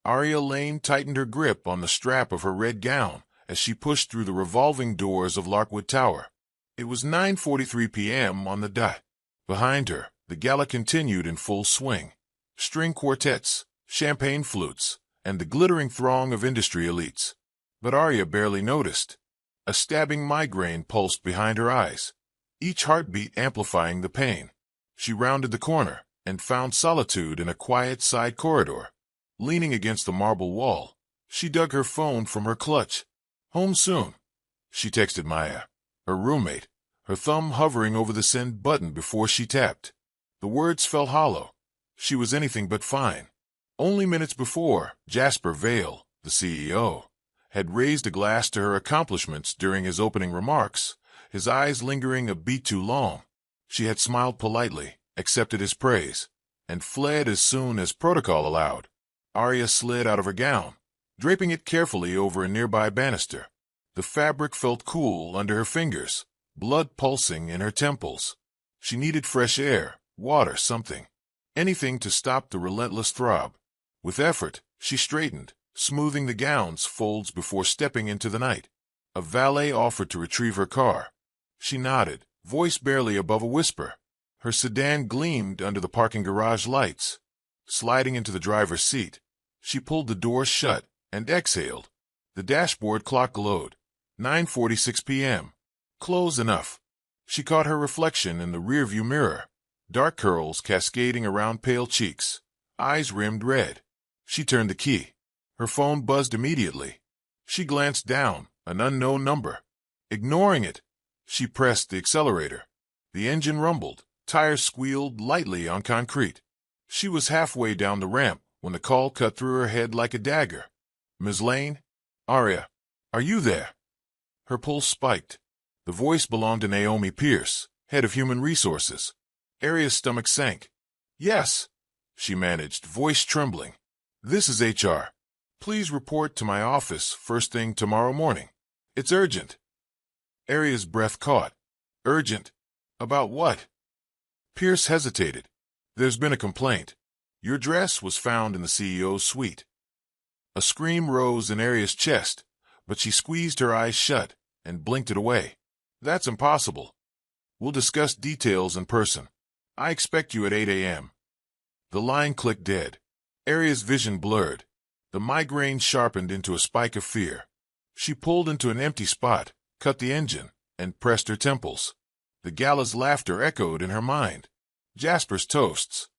Aria Lane tightened her grip on the strap of her red gown as she pushed through the revolving doors of Larkwood Tower. It was 9:43 p.m. on the dot. Behind her, the gala continued in full swing. String quartets, champagne flutes, and the glittering throng of industry elites. But Aria barely noticed. A stabbing migraine pulsed behind her eyes, each heartbeat amplifying the pain. She rounded the corner and found solitude in a quiet side corridor. Leaning against the marble wall, she dug her phone from her clutch. "Home soon," she texted Maya, her roommate, her thumb hovering over the send button before she tapped. The words fell hollow. She was anything but fine. Only minutes before, Jasper Vale, the CEO, had raised a glass to her accomplishments during his opening remarks, his eyes lingering a beat too long. She had smiled politely, accepted his praise, and fled as soon as protocol allowed. Aria slid out of her gown, draping it carefully over a nearby banister. The fabric felt cool under her fingers, blood pulsing in her temples. She needed fresh air, water, something. Anything to stop the relentless throb. With effort, she straightened, smoothing the gown's folds before stepping into the night. A valet offered to retrieve her car. She nodded, voice barely above a whisper. Her sedan gleamed under the parking garage lights. Sliding into the driver's seat, she pulled the door shut and exhaled. The dashboard clock glowed. 9:46 p.m. Close enough. She caught her reflection in the rearview mirror. Dark curls cascading around pale cheeks, eyes rimmed red. She turned the key. Her phone buzzed immediately. She glanced down, an unknown number. Ignoring it, she pressed the accelerator. The engine rumbled, tires squealed lightly on concrete. She was halfway down the ramp when the call cut through her head like a dagger. "Ms. Lane? Aria, are you there?" Her pulse spiked. The voice belonged to Naomi Pierce, head of human resources. Aria's stomach sank. "Yes," she managed, voice trembling. "This is HR. Please report to my office first thing tomorrow morning. It's urgent." Aria's breath caught. "Urgent? About what?" Pierce hesitated. "There's been a complaint. Your dress was found in the CEO's suite." A scream rose in Aria's chest, but she squeezed her eyes shut and blinked it away. "That's impossible. We'll discuss details in person. I expect you at 8 a.m. The line clicked dead. Aria's vision blurred. The migraine sharpened into a spike of fear. She pulled into an empty spot, cut the engine, and pressed her temples. The gala's laughter echoed in her mind. Jasper's toasts.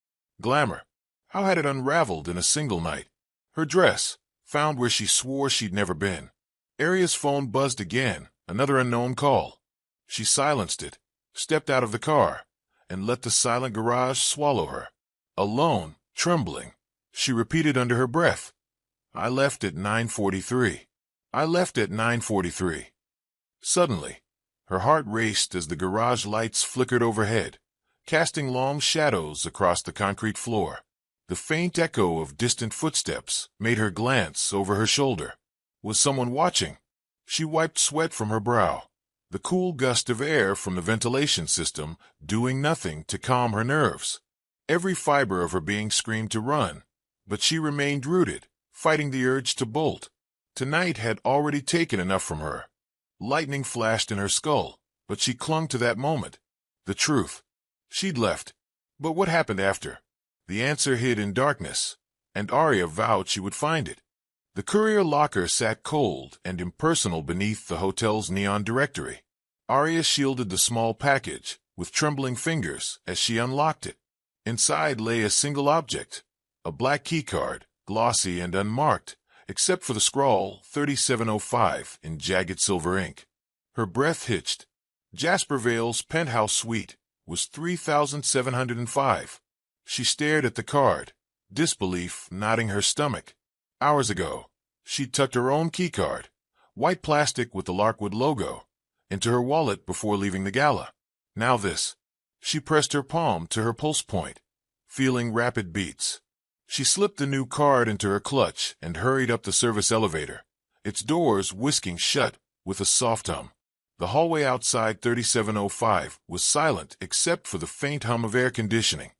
Glamour. How had it unraveled in a single night? Her dress, found where she swore she'd never been. Aria's phone buzzed again, another unknown call. She silenced it, stepped out of the car, and let the silent garage swallow her. Alone, trembling, she repeated under her breath, "I left at 9:43. I left at 9:43. Suddenly, her heart raced as the garage lights flickered overhead, casting long shadows across the concrete floor. The faint echo of distant footsteps made her glance over her shoulder. Was someone watching? She wiped sweat from her brow, the cool gust of air from the ventilation system doing nothing to calm her nerves. Every fiber of her being screamed to run, but she remained rooted, fighting the urge to bolt. Tonight had already taken enough from her. Lightning flashed in her skull, but she clung to that moment. The truth. She'd left. But what happened after? The answer hid in darkness, and Aria vowed she would find it. The courier locker sat cold and impersonal beneath the hotel's neon directory. Aria shielded the small package with trembling fingers as she unlocked it. Inside lay a single object, a black keycard, glossy and unmarked, except for the scrawl 3705 in jagged silver ink. Her breath hitched. Jasper Vale's penthouse suite was 3705. She stared at the card, disbelief knotting her stomach. Hours ago, she'd tucked her own keycard, white plastic with the Larkwood logo, into her wallet before leaving the gala. Now this. She pressed her palm to her pulse point, feeling rapid beats. She slipped the new card into her clutch and hurried up the service elevator, its doors whisking shut with a soft hum. The hallway outside 3705 was silent except for the faint hum of air conditioning.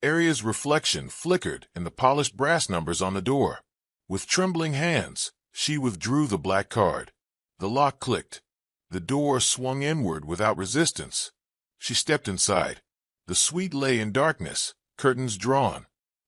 Aria's reflection flickered in the polished brass numbers on the door. With trembling hands, she withdrew the black card. The lock clicked. The door swung inward without resistance. She stepped inside. The suite lay in darkness, curtains drawn.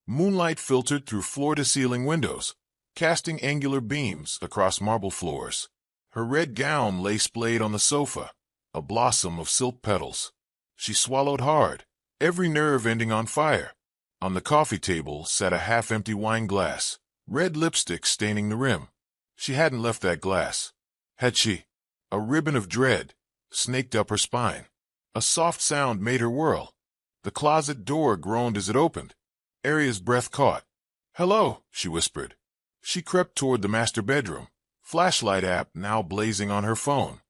Moonlight filtered through floor-to-ceiling windows, casting angular beams across marble floors. Her red gown lay splayed on the sofa, a blossom of silk petals. She swallowed hard, every nerve ending on fire. On the coffee table sat a half-empty wine glass, red lipstick staining the rim. She hadn't left that glass. Had she? A ribbon of dread snaked up her spine. A soft sound made her whirl. The closet door groaned as it opened. Aria's breath caught. "Hello," she whispered. She crept toward the master bedroom, flashlight app now blazing on her phone.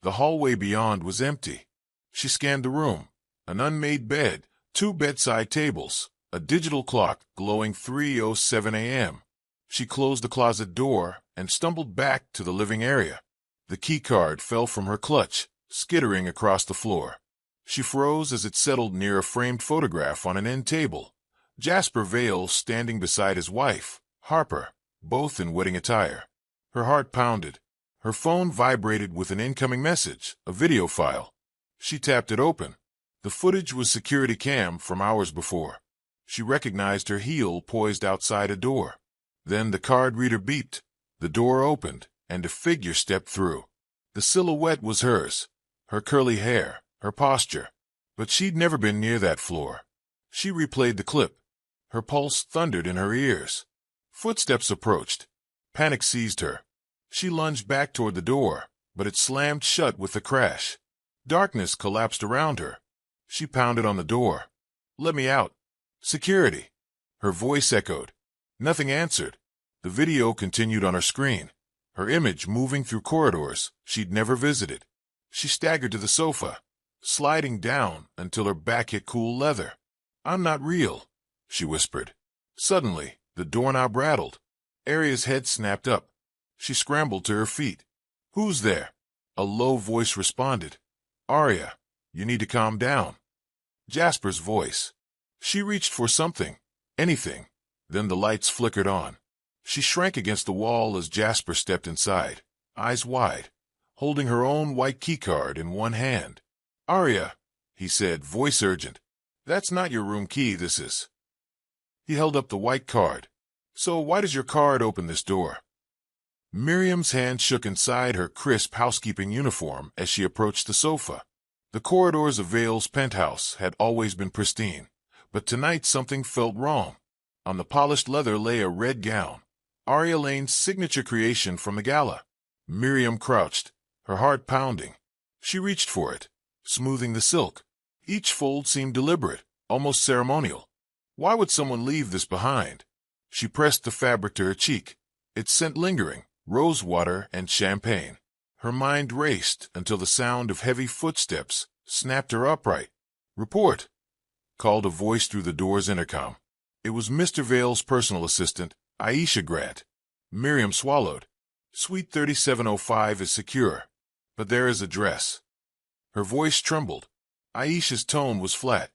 The hallway beyond was empty. She scanned the room. An unmade bed, 2 bedside tables, a digital clock glowing 3:07 a.m. She closed the closet door and stumbled back to the living area. The keycard fell from her clutch, skittering across the floor. She froze as it settled near a framed photograph on an end table. Jasper Vale standing beside his wife, Harper, both in wedding attire. Her heart pounded. Her phone vibrated with an incoming message, a video file. She tapped it open. The footage was security cam from hours before. She recognized her heel poised outside a door. Then the card reader beeped. The door opened, and a figure stepped through. The silhouette was hers, her curly hair, her posture. But she'd never been near that floor. She replayed the clip. Her pulse thundered in her ears. Footsteps approached. Panic seized her. She lunged back toward the door, but it slammed shut with a crash. Darkness collapsed around her. She pounded on the door. "Let me out. Security." Her voice echoed. Nothing answered. The video continued on her screen, her image moving through corridors she'd never visited. She staggered to the sofa, sliding down until her back hit cool leather. "I'm not real," she whispered. Suddenly, the doorknob rattled. Aria's head snapped up. She scrambled to her feet. "Who's there?" A low voice responded. "Aria, you need to calm down." Jasper's voice. She reached for something, anything. Then the lights flickered on. She shrank against the wall as Jasper stepped inside, eyes wide, holding her own white keycard in one hand. "Aria," he said, voice urgent. "That's not your room key, this is." He held up the white card. "So why does your card open this door?" Miriam's hand shook inside her crisp housekeeping uniform as she approached the sofa. The corridors of Vale's penthouse had always been pristine, but tonight something felt wrong. On the polished leather lay a red gown, Aria Lane's signature creation from the gala. Miriam crouched, her heart pounding. She reached for it, smoothing the silk. Each fold seemed deliberate, almost ceremonial. Why would someone leave this behind? She pressed the fabric to her cheek. Its scent lingering, rose water and champagne. Her mind raced until the sound of heavy footsteps snapped her upright. "Report," called a voice through the door's intercom. It was Mr. Vale's personal assistant, Aisha Grant. Miriam swallowed. "Suite 3705 is secure, but there is address." Her voice trembled. Aisha's tone was flat.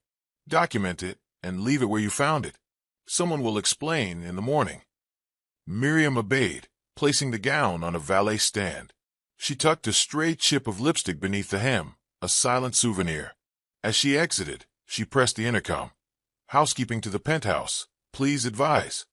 "Document it and leave it where you found it. Someone will explain in the morning." Miriam obeyed, placing the gown on a valet stand. She tucked a stray chip of lipstick beneath the hem, a silent souvenir. As she exited, she pressed the intercom. "Housekeeping to the penthouse. Please advise."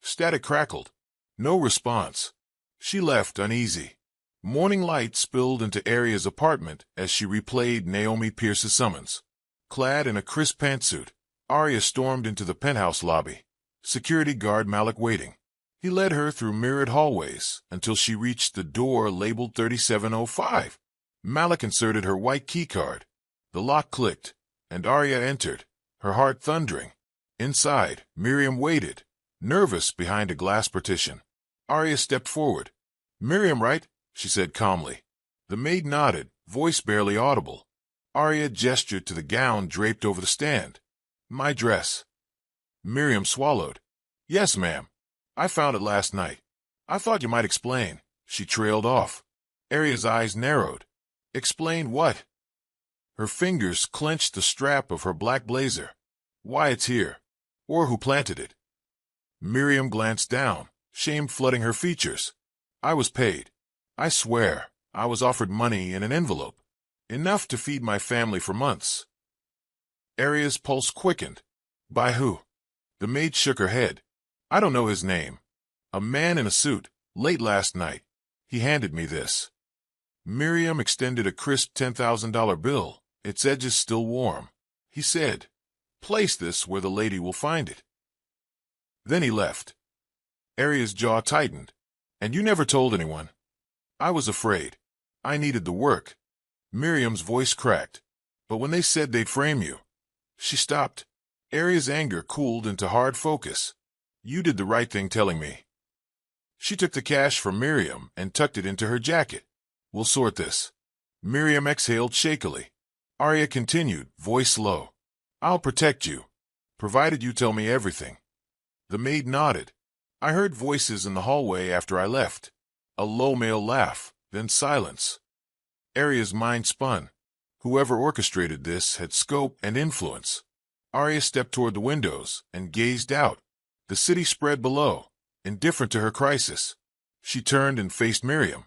Static crackled. No response. She left uneasy. Morning light spilled into Aria's apartment as she replayed Naomi Pierce's summons. Clad in a crisp pantsuit, Aria stormed into the penthouse lobby, security guard Malik waiting. He led her through mirrored hallways until she reached the door labeled 3705. Malik inserted her white keycard. The lock clicked, and Aria entered, her heart thundering. Inside, Miriam waited, nervous behind a glass partition. Aria stepped forward. "Miriam, right?" she said calmly. The maid nodded, voice barely audible. Aria gestured to the gown draped over the stand. "My dress." Miriam swallowed. "Yes, ma'am. I found it last night. I thought you might explain." She trailed off. Aria's eyes narrowed. "Explain what?" Her fingers clenched the strap of her black blazer. "Why it's here, or who planted it." Miriam glanced down, shame flooding her features. I was paid. I swear, I was offered money in an envelope. Enough to feed my family for months. Aria's pulse quickened. By who? The maid shook her head. I don't know his name. A man in a suit, late last night. He handed me this. Miriam extended a crisp $10,000 bill, its edges still warm. He said, place this where the lady will find it. Then he left. Aria's jaw tightened. And you never told anyone? I was afraid. I needed the work. Miriam's voice cracked. But when they said they'd frame you. She stopped. Aria's anger cooled into hard focus. You did the right thing telling me. She took the cash from Miriam and tucked it into her jacket. We'll sort this. Miriam exhaled shakily. Aria continued, voice low. I'll protect you, provided you tell me everything. The maid nodded. I heard voices in the hallway after I left. A low male laugh, then silence. Aria's mind spun. Whoever orchestrated this had scope and influence. Aria stepped toward the windows and gazed out. The city spread below, indifferent to her crisis. She turned and faced Miriam.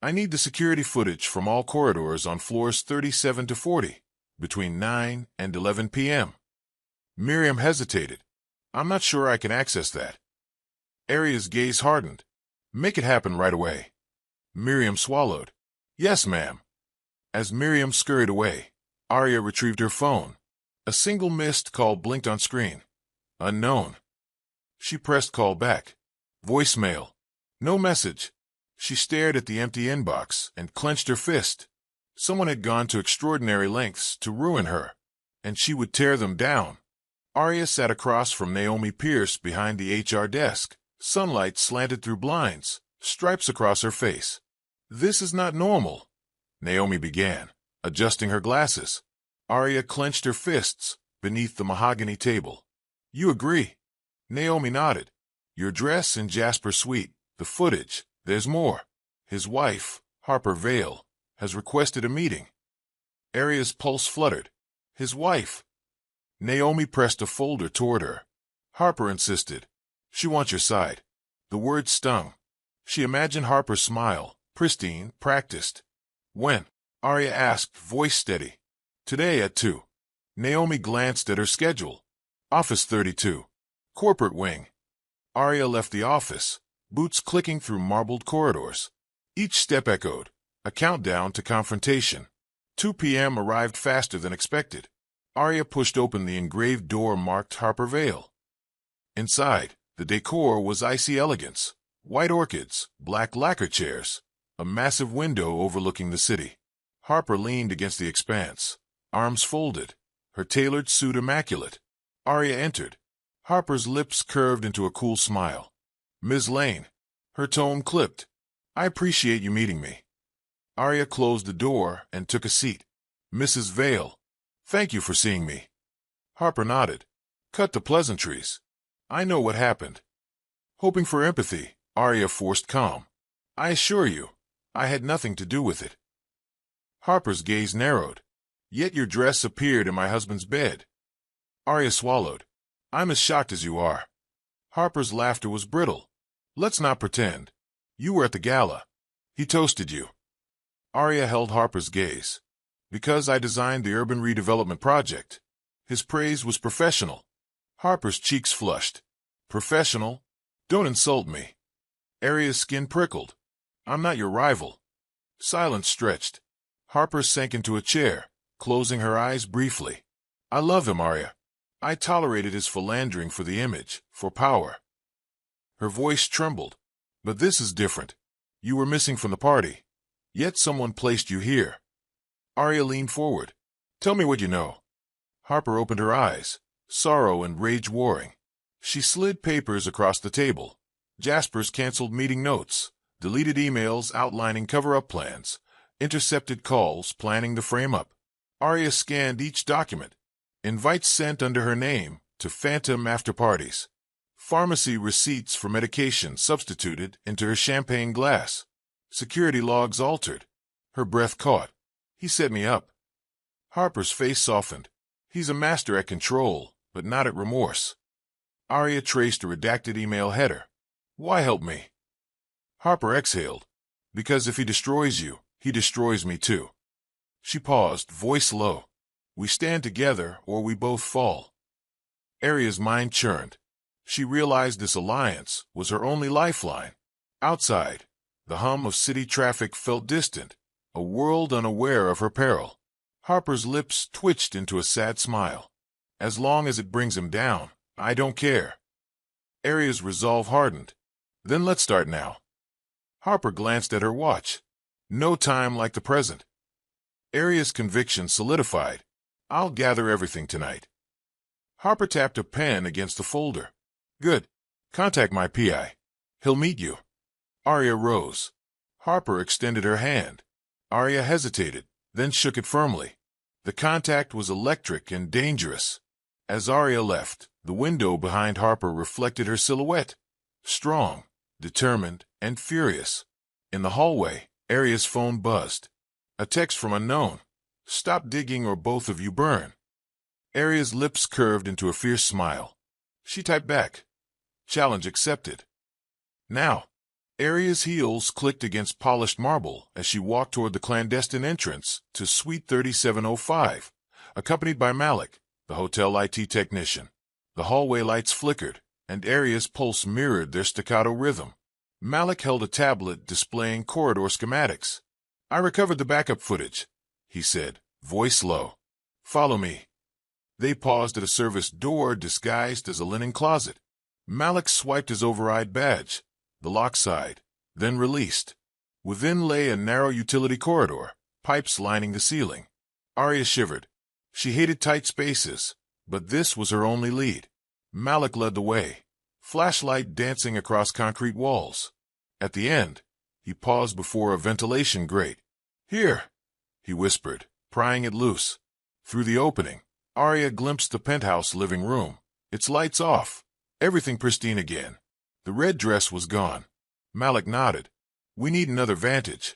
I need the security footage from all corridors on floors 37 to 40, between 9 and 11 p.m. Miriam hesitated. I'm not sure I can access that. Aria's gaze hardened. Make it happen right away. Miriam swallowed. Yes, ma'am. As Miriam scurried away, Aria retrieved her phone. A single missed call blinked on screen. Unknown. She pressed call back. Voicemail. No message. She stared at the empty inbox and clenched her fist. Someone had gone to extraordinary lengths to ruin her, and she would tear them down. Aria sat across from Naomi Pierce behind the HR desk. Sunlight slanted through blinds, stripes across her face. This is not normal, Naomi began, adjusting her glasses. Aria clenched her fists beneath the mahogany table. You agree? Naomi nodded. Your dress in Jasper Suite, the footage, there's more. His wife, Harper Vale, has requested a meeting. Aria's pulse fluttered. His wife. Naomi pressed a folder toward her. Harper insisted. She wants your side. The word stung. She imagined Harper's smile, pristine, practiced. When? Aria asked, voice steady. Today at 2. Naomi glanced at her schedule. Office 32. Corporate wing. Aria left the office, boots clicking through marbled corridors. Each step echoed, a countdown to confrontation. 2 p.m. arrived faster than expected. Aria pushed open the engraved door marked Harper Vale. Inside, the decor was icy elegance. White orchids, black lacquer chairs, a massive window overlooking the city. Harper leaned against the expanse, arms folded, her tailored suit immaculate. Aria entered. Harper's lips curved into a cool smile. Ms. Lane. Her tone clipped. I appreciate you meeting me. Aria closed the door and took a seat. Mrs. Vale. Thank you for seeing me. Harper nodded. Cut the pleasantries. I know what happened. Hoping for empathy, Aria forced calm. I assure you, I had nothing to do with it. Harper's gaze narrowed. Yet your dress appeared in my husband's bed. Aria swallowed. I'm as shocked as you are. Harper's laughter was brittle. Let's not pretend. You were at the gala. He toasted you. Aria held Harper's gaze. Because I designed the urban redevelopment project. His praise was professional. Harper's cheeks flushed. Professional? Don't insult me. Aria's skin prickled. I'm not your rival. Silence stretched. Harper sank into a chair, closing her eyes briefly. I love him, Aria. I tolerated his philandering for the image, for power. Her voice trembled. But this is different. You were missing from the party. Yet someone placed you here. Aria leaned forward. Tell me what you know. Harper opened her eyes, sorrow and rage warring. She slid papers across the table. Jasper's canceled meeting notes, deleted emails outlining cover-up plans, intercepted calls planning the frame-up. Aria scanned each document. Invites sent under her name to phantom after-parties. Pharmacy receipts for medication substituted into her champagne glass. Security logs altered. Her breath caught. He set me up. Harper's face softened. He's a master at control, but not at remorse. Aria traced a redacted email header. Why help me? Harper exhaled. Because if he destroys you, he destroys me too. She paused, voice low. We stand together or we both fall. Aria's mind churned. She realized this alliance was her only lifeline. Outside, the hum of city traffic felt distant, a world unaware of her peril. Harper's lips twitched into a sad smile. As long as it brings him down, I don't care. Aria's resolve hardened. Then let's start now. Harper glanced at her watch. No time like the present. Aria's conviction solidified. I'll gather everything tonight. Harper tapped a pen against the folder. Good. Contact my PI. He'll meet you. Aria rose. Harper extended her hand. Aria hesitated, then shook it firmly. The contact was electric and dangerous. As Aria left, the window behind Harper reflected her silhouette. Strong, determined, and furious. In the hallway, Aria's phone buzzed. A text from unknown. Stop digging or both of you burn. Aria's lips curved into a fierce smile. She typed back. Challenge accepted. Now. Aria's heels clicked against polished marble as she walked toward the clandestine entrance to Suite 3705, accompanied by Malik, the hotel IT technician. The hallway lights flickered, and Aria's pulse mirrored their staccato rhythm. Malik held a tablet displaying corridor schematics. I recovered the backup footage, he said, voice low. Follow me. They paused at a service door disguised as a linen closet. Malik swiped his override badge. The lock sighed, then released. Within lay a narrow utility corridor, pipes lining the ceiling. Aria shivered. She hated tight spaces, but this was her only lead. Malik led the way, flashlight dancing across concrete walls. At the end, he paused before a ventilation grate. Here, he whispered, prying it loose. Through the opening, Aria glimpsed the penthouse living room, its lights off, everything pristine again. The red dress was gone. Malik nodded. We need another vantage.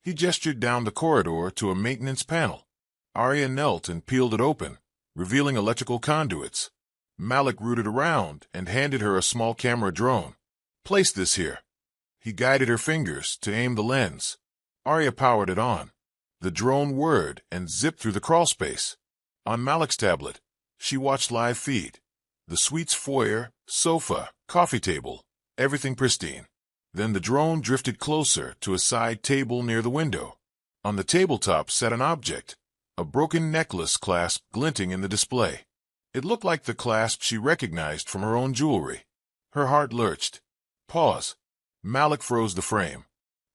He gestured down the corridor to a maintenance panel. Aria knelt and peeled it open, revealing electrical conduits. Malik rooted around and handed her a small camera drone. Place this here. He guided her fingers to aim the lens. Aria powered it on. The drone whirred and zipped through the crawlspace. On Malik's tablet, she watched live feed. The suite's foyer, sofa, coffee table, everything pristine. Then the drone drifted closer to a side table near the window. On the tabletop sat an object, a broken necklace clasp glinting in the display. It looked like the clasp she recognized from her own jewelry. Her heart lurched. Pause. Malik froze the frame.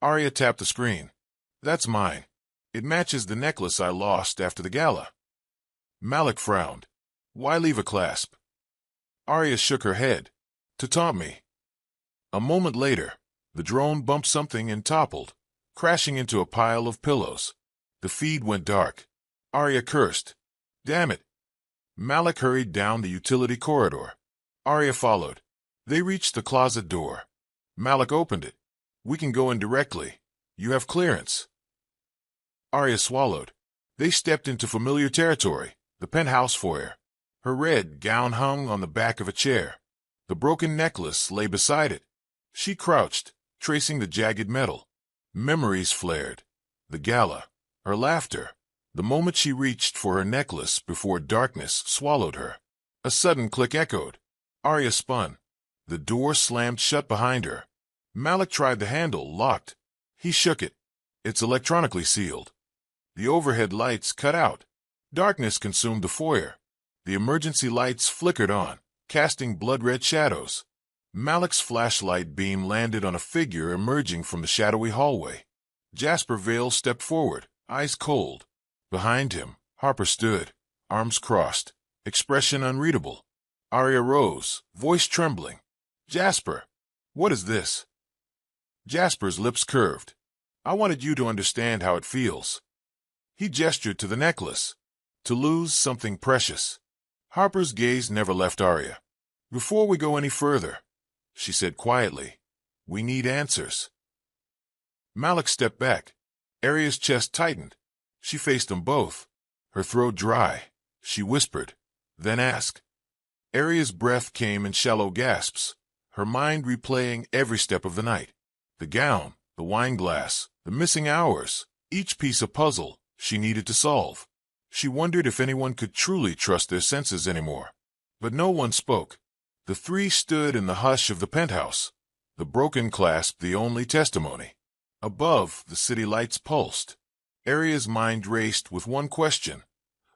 Aria tapped the screen. That's mine. It matches the necklace I lost after the gala. Malik frowned. Why leave a clasp? Aria shook her head. To taunt me. A moment later, the drone bumped something and toppled, crashing into a pile of pillows. The feed went dark. Aria cursed. Damn it. Malik hurried down the utility corridor. Aria followed. They reached the closet door. Malik opened it. We can go in directly. You have clearance. Aria swallowed. They stepped into familiar territory, the penthouse foyer. Her red gown hung on the back of a chair. The broken necklace lay beside it. She crouched, tracing the jagged metal. Memories flared. The gala, her laughter, the moment she reached for her necklace before darkness swallowed her. A sudden click echoed. Aria spun. The door slammed shut behind her. Malik tried the handle, locked. He shook it. It's electronically sealed. The overhead lights cut out. Darkness consumed the foyer. The emergency lights flickered on, casting blood-red shadows. Malik's flashlight beam landed on a figure emerging from the shadowy hallway. Jasper Vale stepped forward, eyes cold. Behind him, Harper stood, arms crossed, expression unreadable. Aria rose, voice trembling. Jasper, what is this? Jasper's lips curved. I wanted you to understand how it feels. He gestured to the necklace. To lose something precious. Harper's gaze never left Aria. Before we go any further, she said quietly, we need answers. Malik stepped back. Aria's chest tightened. She faced them both, her throat dry. She whispered, then asked. Aria's breath came in shallow gasps. her mind replaying every step of the night. The gown, the wine glass, the missing hours, each piece a puzzle she needed to solve. She wondered if anyone could truly trust their senses anymore. But no one spoke. The three stood in the hush of the penthouse, the broken clasp the only testimony. Above, the city lights pulsed. Aria's mind raced with one question.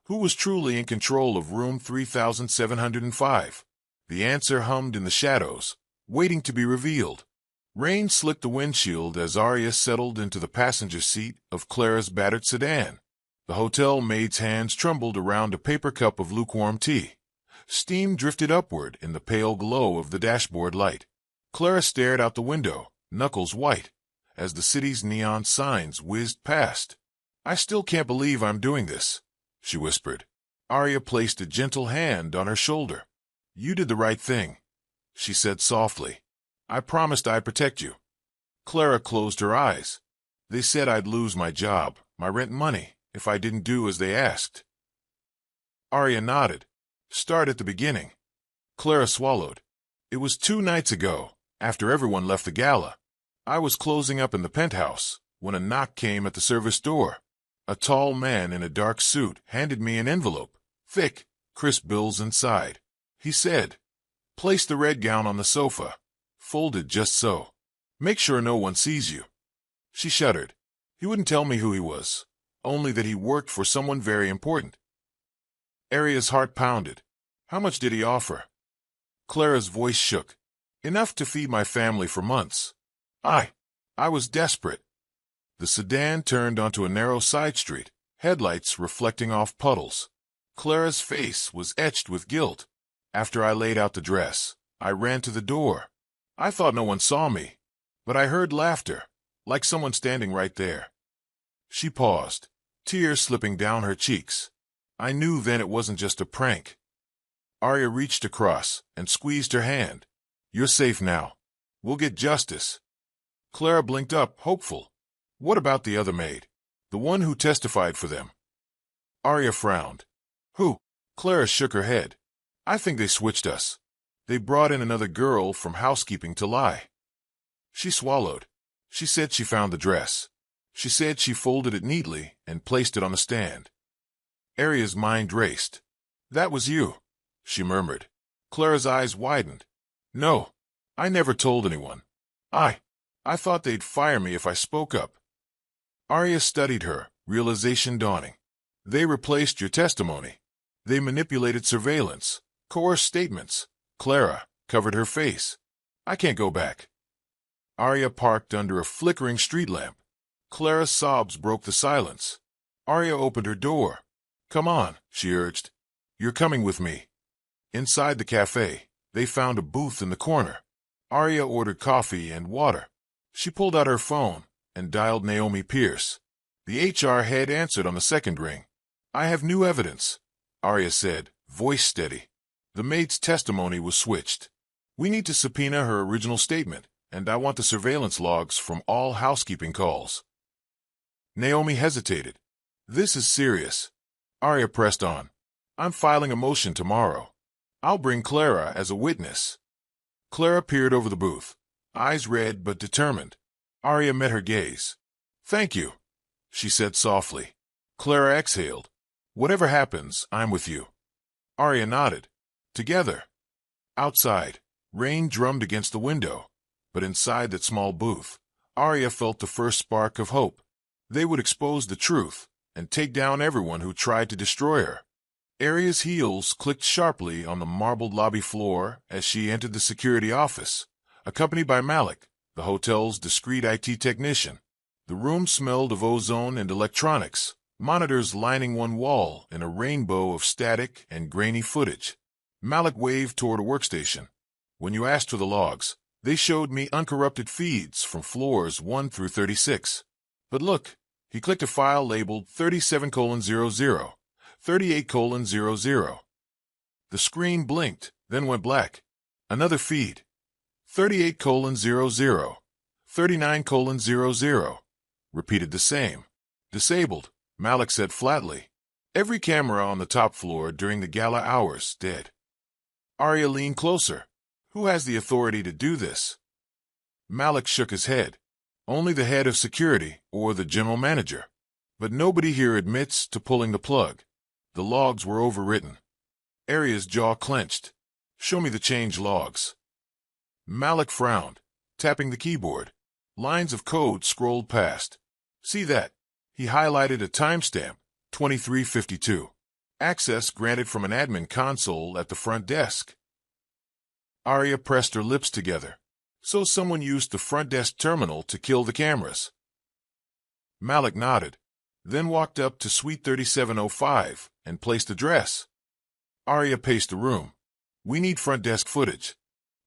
Who was truly in control of room 3705? The answer hummed in the shadows, waiting to be revealed. Rain slicked the windshield as Aria settled into the passenger seat of Clara's battered sedan. The hotel maid's hands trembled around a paper cup of lukewarm tea. Steam drifted upward in the pale glow of the dashboard light. Clara stared out the window, knuckles white, as the city's neon signs whizzed past. "I still can't believe I'm doing this," she whispered. Aria placed a gentle hand on her shoulder. "You did the right thing," she said softly. "I promised I'd protect you." Clara closed her eyes. "They said I'd lose my job, my rent money, if I didn't do as they asked." Aria nodded. "Start at the beginning." Clara swallowed. "It was 2 nights ago, after everyone left the gala. I was closing up in the penthouse when a knock came at the service door. A tall man in a dark suit handed me an envelope, thick, crisp bills inside. He said, 'Place the red gown on the sofa, folded just so. Make sure no one sees you.'" She shuddered. He wouldn't tell me who he was, only that he worked for someone very important. Aria's heart pounded. "How much did he offer?" Clara's voice shook. "Enough to feed my family for months. I was desperate." The sedan turned onto a narrow side street, headlights reflecting off puddles. Clara's face was etched with guilt. "After I laid out the dress, I ran to the door. I thought no one saw me, but I heard laughter, like someone standing right there." She paused, tears slipping down her cheeks. "I knew then it wasn't just a prank." Aria reached across and squeezed her hand. "You're safe now. We'll get justice." Clara blinked up, hopeful. "What about the other maid? The one who testified for them?" Aria frowned. "Who?" Clara shook her head. "I think they switched us. They brought in another girl from housekeeping to lie." She swallowed. She said she found the dress. She said she folded it neatly and placed it on a stand. Aria's mind raced. "That was you," she murmured. Clara's eyes widened. "No, I never told anyone. I thought they'd fire me if I spoke up." Aria studied her, realization dawning. "They replaced your testimony. They manipulated surveillance, coerced statements." Clara covered her face. "I can't go back." Aria parked under a flickering street lamp. Clara's sobs broke the silence. Aria opened her door. "Come on," she urged. "You're coming with me." Inside the cafe, they found a booth in the corner. Aria ordered coffee and water. She pulled out her phone and dialed Naomi Pierce. The HR head answered on the second ring. "I have new evidence," Aria said, voice steady. "The maid's testimony was switched. We need to subpoena her original statement, and I want the surveillance logs from all housekeeping calls." Naomi hesitated. "This is serious." Aria pressed on. "I'm filing a motion tomorrow. I'll bring Clara as a witness." Clara peered over the booth, eyes red but determined. Aria met her gaze. "Thank you," she said softly. Clara exhaled. "Whatever happens, I'm with you." Aria nodded. "Together." Outside, rain drummed against the window, but inside that small booth, Aria felt the first spark of hope. They would expose the truth and take down everyone who tried to destroy her. Aria's heels clicked sharply on the marbled lobby floor as she entered the security office, accompanied by Malik, the hotel's discreet IT technician. The room smelled of ozone and electronics, monitors lining one wall in a rainbow of static and grainy footage. Malik waved toward a workstation. "When you asked for the logs, they showed me uncorrupted feeds from floors 1 through 36. But look," he clicked a file labeled 37:00, 38:00. The screen blinked, then went black. Another feed. 38:00, 39:00. Repeated the same. "Disabled," Malik said flatly. "Every camera on the top floor during the gala hours dead." Aria leaned closer. Who has the authority to do this? Malik shook his head. Only the head of security or the general manager. But nobody here admits to pulling the plug. The logs were overwritten. Arya's jaw clenched. Show me the change logs. Malik frowned, tapping the keyboard. Lines of code scrolled past. See that? He highlighted a timestamp, 2352. Access granted from an admin console at the front desk. Arya pressed her lips together. So someone used the front desk terminal to kill the cameras. Malik nodded, then walked up to Suite 3705 and placed address. Arya paced the room. We need front desk footage.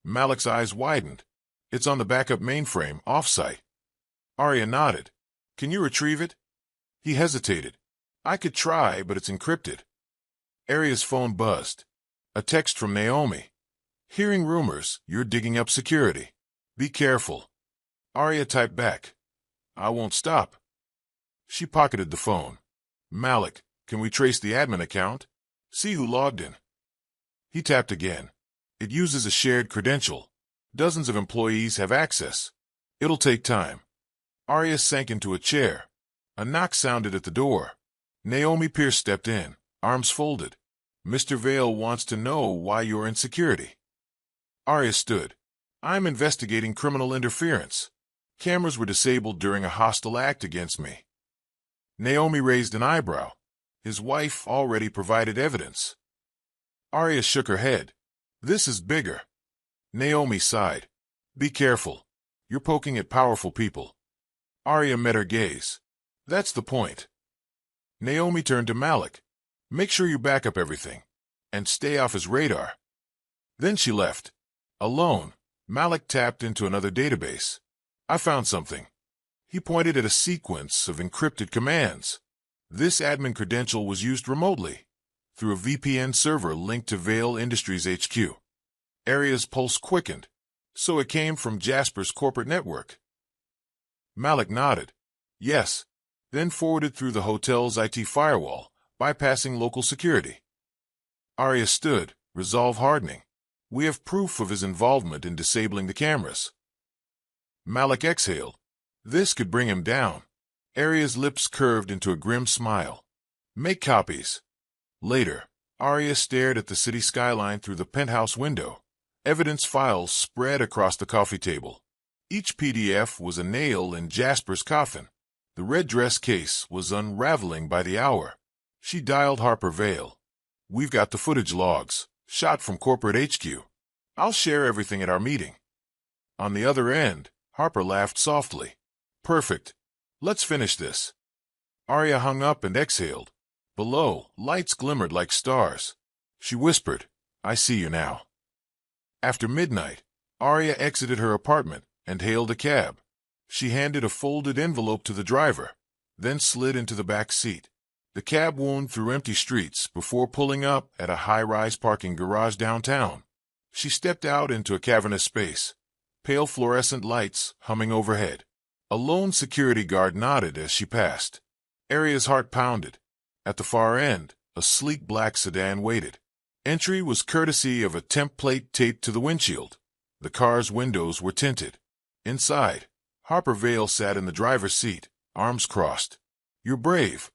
Malik's eyes widened. It's on the backup mainframe, off-site. Arya nodded. Can you retrieve it? He hesitated. I could try, but it's encrypted. Arya's phone buzzed. A text from Naomi. Hearing rumors, you're digging up security. Be careful. Arya typed back. I won't stop. She pocketed the phone. Malik, can we trace the admin account? See who logged in. He tapped again. It uses a shared credential. Dozens of employees have access. It'll take time. Arya sank into a chair. A knock sounded at the door. Naomi Pierce stepped in, arms folded. Mr. Vale wants to know why you're in security. Arya stood. I'm investigating criminal interference. Cameras were disabled during a hostile act against me. Naomi raised an eyebrow. His wife already provided evidence. Arya shook her head. This is bigger. Naomi sighed. Be careful. You're poking at powerful people. Arya met her gaze. That's the point. Naomi turned to Malik. Make sure you back up everything. And stay off his radar. Then she left. Alone, Malik tapped into another database. I found something. He pointed at a sequence of encrypted commands. This admin credential was used remotely, through a VPN server linked to Vale Industries HQ. Arya's pulse quickened, so it came from Jasper's corporate network. Malik nodded. Yes, then forwarded through the hotel's IT firewall, bypassing local security. Arya stood, resolve hardening. We have proof of his involvement in disabling the cameras. Malik exhaled. This could bring him down. Arya's lips curved into a grim smile. Make copies. Later, Arya stared at the city skyline through the penthouse window. Evidence files spread across the coffee table. Each PDF was a nail in Jasper's coffin. The red dress case was unraveling by the hour. She dialed Harper Vale. We've got the footage logs, shot from corporate HQ. I'll share everything at our meeting. On the other end, Harper laughed softly. Perfect. Let's finish this. Arya hung up and exhaled. Below, lights glimmered like stars. She whispered, I see you now. After midnight, Arya exited her apartment and hailed a cab. She handed a folded envelope to the driver, then slid into the back seat. The cab wound through empty streets before pulling up at a high-rise parking garage downtown. She stepped out into a cavernous space, pale fluorescent lights humming overhead. A lone security guard nodded as she passed. Arya's heart pounded. At the far end, a sleek black sedan waited. Entry was courtesy of a temp plate taped to the windshield. The car's windows were tinted. Inside, Harper Vale sat in the driver's seat, arms crossed. You're brave,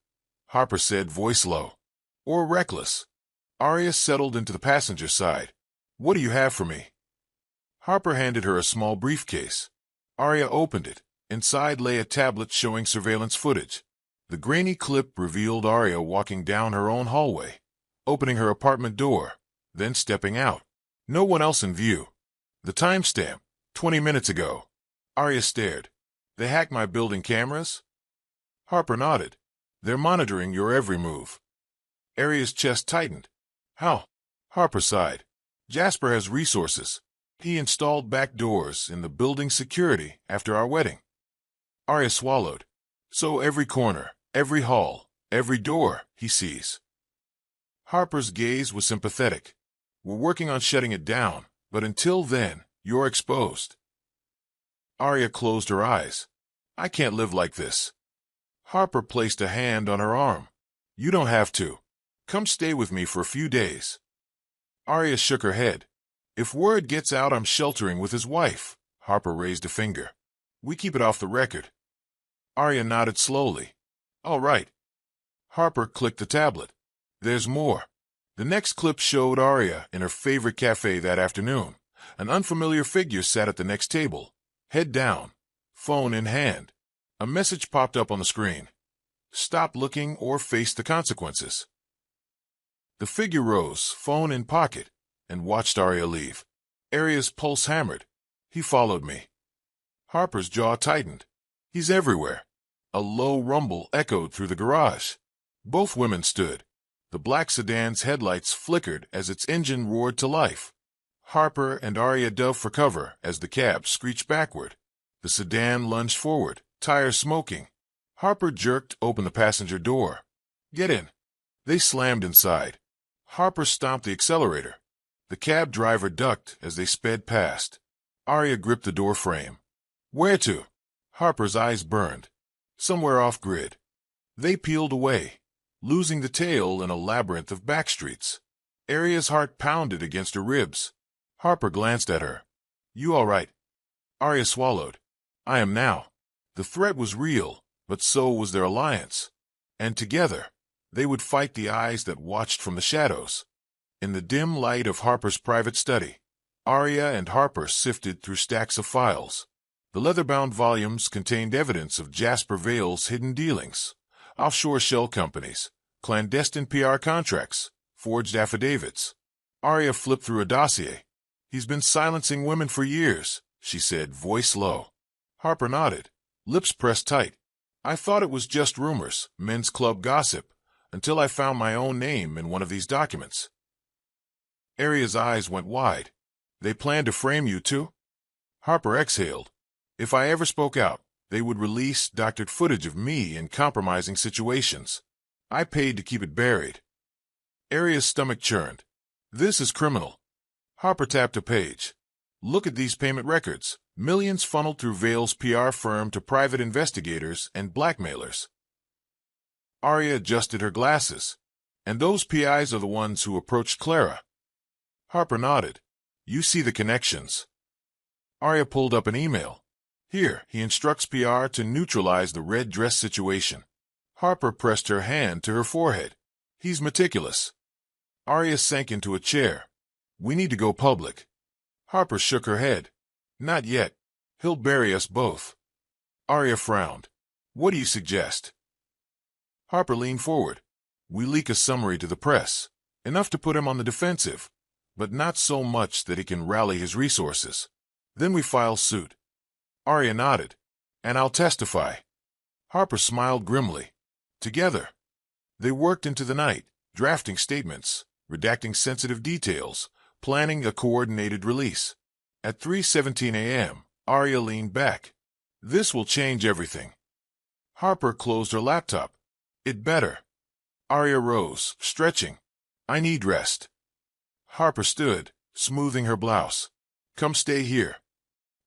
Harper said, voice low. Or reckless. Arya settled into the passenger side. What do you have for me? Harper handed her a small briefcase. Arya opened it. Inside lay a tablet showing surveillance footage. The grainy clip revealed Arya walking down her own hallway, opening her apartment door, then stepping out. No one else in view. The timestamp, 20 minutes ago. Arya stared. They hacked my building cameras? Harper nodded. They're monitoring your every move. Arya's chest tightened. How? Harper sighed. Jasper has resources. He installed back doors in the building's security after our wedding. Arya swallowed. So every corner, every hall, every door he sees. Harper's gaze was sympathetic. We're working on shutting it down, but until then, you're exposed. Arya closed her eyes. I can't live like this. Harper placed a hand on her arm. You don't have to. Come stay with me for a few days. Arya shook her head. If word gets out I'm sheltering with his wife. Harper raised a finger. We keep it off the record. Arya nodded slowly. All right. Harper clicked the tablet. There's more. The next clip showed Arya in her favorite cafe that afternoon. An unfamiliar figure sat at the next table, head down, phone in hand. A message popped up on the screen. Stop looking or face the consequences. The figure rose, phone in pocket, and watched Arya leave. Arya's pulse hammered. He followed me. Harper's jaw tightened. He's everywhere. A low rumble echoed through the garage. Both women stood. The black sedan's headlights flickered as its engine roared to life. Harper and Arya dove for cover as the cab screeched backward. The sedan lunged forward, tires smoking. Harper jerked open the passenger door. Get in. They slammed inside. Harper stomped the accelerator. The cab driver ducked as they sped past. Arya gripped the door frame. Where to? Harper's eyes burned. Somewhere off-grid. They peeled away, losing the tail in a labyrinth of backstreets. Arya's heart pounded against her ribs. Harper glanced at her. You all right? Arya swallowed. I am now. The threat was real, but so was their alliance. And together, they would fight the eyes that watched from the shadows. In the dim light of Harper's private study, Arya and Harper sifted through stacks of files. The leather-bound volumes contained evidence of Jasper Vale's hidden dealings, offshore shell companies, clandestine PR contracts, forged affidavits. Arya flipped through a dossier. He's been silencing women for years, she said, voice low. Harper nodded, lips pressed tight. I thought it was just rumors, men's club gossip, until I found my own name in one of these documents. Arya's eyes went wide. They planned to frame you too? Harper exhaled. If I ever spoke out, they would release doctored footage of me in compromising situations. I paid to keep it buried. Arya's stomach churned. This is criminal. Harper tapped a page. Look at these payment records. Millions funneled through Vale's PR firm to private investigators and blackmailers. Arya adjusted her glasses. And those PIs are the ones who approached Clara. Harper nodded. You see the connections. Arya pulled up an email. Here, he instructs PR to neutralize the red dress situation. Harper pressed her hand to her forehead. He's meticulous. Arya sank into a chair. We need to go public. Harper shook her head. Not yet. He'll bury us both. Arya frowned. What do you suggest? Harper leaned forward. We leak a summary to the press. Enough to put him on the defensive, but not so much that he can rally his resources. Then we file suit. Arya nodded. And I'll testify. Harper smiled grimly. Together. They worked into the night, drafting statements, redacting sensitive details, planning a coordinated release. At 3:17 a.m., Arya leaned back. This will change everything. Harper closed her laptop. It better. Arya rose, stretching. I need rest. Harper stood, smoothing her blouse. Come stay here.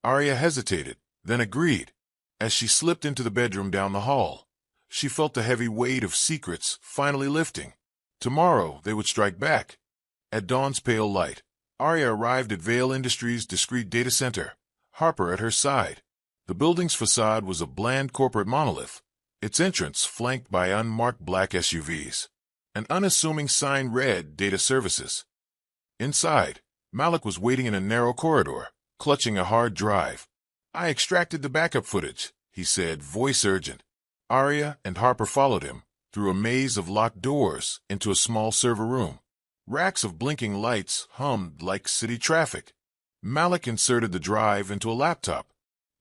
Arya hesitated, then agreed. As she slipped into the bedroom down the hall, she felt the heavy weight of secrets finally lifting. Tomorrow they would strike back. At dawn's pale light, Arya arrived at Vale Industries' discreet data center, Harper at her side. The building's facade was a bland corporate monolith, its entrance flanked by unmarked black SUVs. An unassuming sign read Data Services. Inside, Malik was waiting in a narrow corridor, clutching a hard drive. I extracted the backup footage, he said, voice urgent. Arya and Harper followed him, through a maze of locked doors, into a small server room. Racks of blinking lights hummed like city traffic. Malik inserted the drive into a laptop.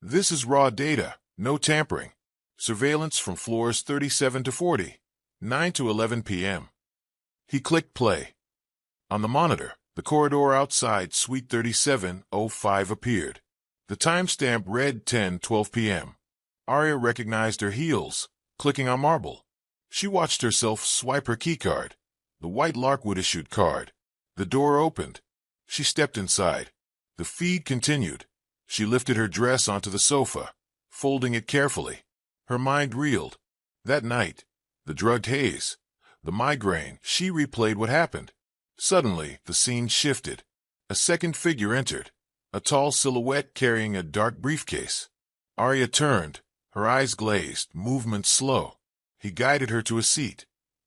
This is raw data, no tampering. Surveillance from floors 37 to 40, 9 to 11 p.m. He clicked play. On the monitor, the corridor outside Suite 3705 appeared. The timestamp read 10:12 p.m. Arya recognized her heels, clicking on marble. She watched herself swipe her keycard, the white Larkwood-issued card. The door opened. She stepped inside. The feed continued. She lifted her dress onto the sofa, folding it carefully. Her mind reeled. That night, the drugged haze, the migraine, she replayed what happened. Suddenly, the scene shifted. A second figure entered, a tall silhouette carrying a dark briefcase. Arya turned, her eyes glazed, movements slow. He guided her to a seat,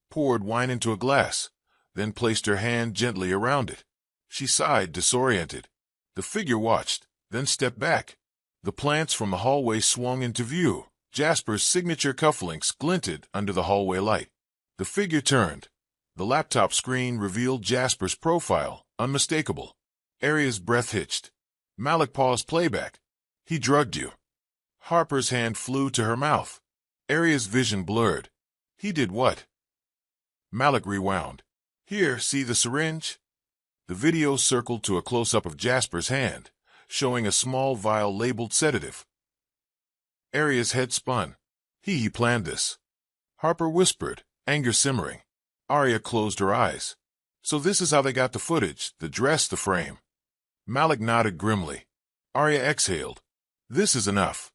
poured wine into a glass, then placed her hand gently around it. She sighed, disoriented. The figure watched, then stepped back. The plants from the hallway swung into view. Jasper's signature cufflinks glinted under the hallway light. The figure turned. The laptop screen revealed Jasper's profile, unmistakable. Arya's breath hitched. Malik paused playback. He drugged you. Harper's hand flew to her mouth. Arya's vision blurred. He did what? Malik rewound. Here, see the syringe? The video circled to a close-up of Jasper's hand, showing a small vial labeled sedative. Arya's head spun. He planned this. Harper whispered, anger simmering. Arya closed her eyes. So this is how they got the footage, the dress, the frame. Malik nodded grimly. Arya exhaled. This is enough.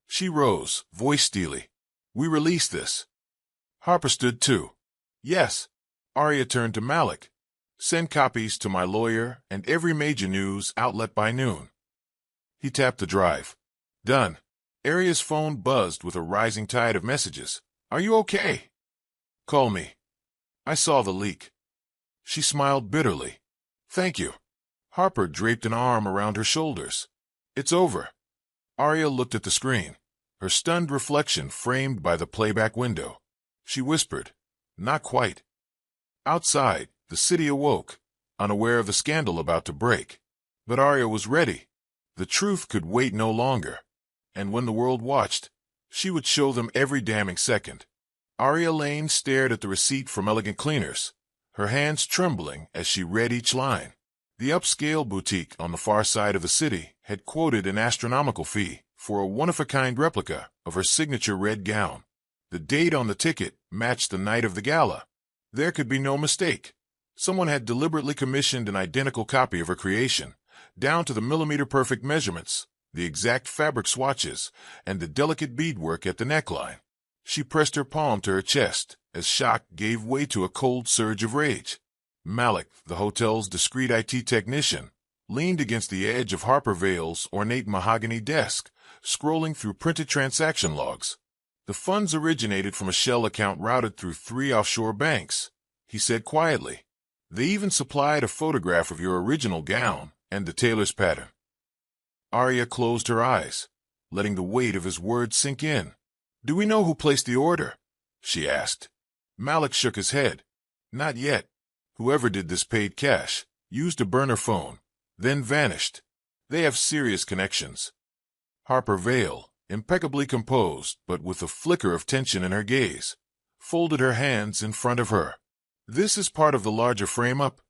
She rose, voice steely. We release this. Harper stood too. Yes. Arya turned to Malik. Send copies to my lawyer and every major news outlet by noon. He tapped the drive. Done. Arya's phone buzzed with a rising tide of messages. Are you okay? Call me. I saw the leak. She smiled bitterly. Thank you. Harper draped an arm around her shoulders. It's over. Arya looked at the screen, her stunned reflection framed by the playback window. She whispered, Not quite. Outside, the city awoke, unaware of the scandal about to break. But Arya was ready. The truth could wait no longer. And when the world watched, she would show them every damning second. Arya Lane stared at the receipt from Elegant Cleaners, her hands trembling as she read each line. The upscale boutique on the far side of the city had quoted an astronomical fee for a one-of-a-kind replica of her signature red gown. The date on the ticket matched the night of the gala. There could be no mistake. Someone had deliberately commissioned an identical copy of her creation, down to the millimeter-perfect measurements, the exact fabric swatches, and the delicate beadwork at the neckline. She pressed her palm to her chest as shock gave way to a cold surge of rage. Malik, the hotel's discreet IT technician, leaned against the edge of Harper Vale's ornate mahogany desk, scrolling through printed transaction logs. The funds originated from a shell account routed through 3 offshore banks, he said quietly. They even supplied a photograph of your original gown and the tailor's pattern. Arya closed her eyes, letting the weight of his words sink in. Do we know who placed the order? She asked. Malik shook his head. Not yet. Whoever did this paid cash, used a burner phone, then vanished. They have serious connections. Harper Vale, impeccably composed but with a flicker of tension in her gaze, folded her hands in front of her. This is part of the larger frame-up,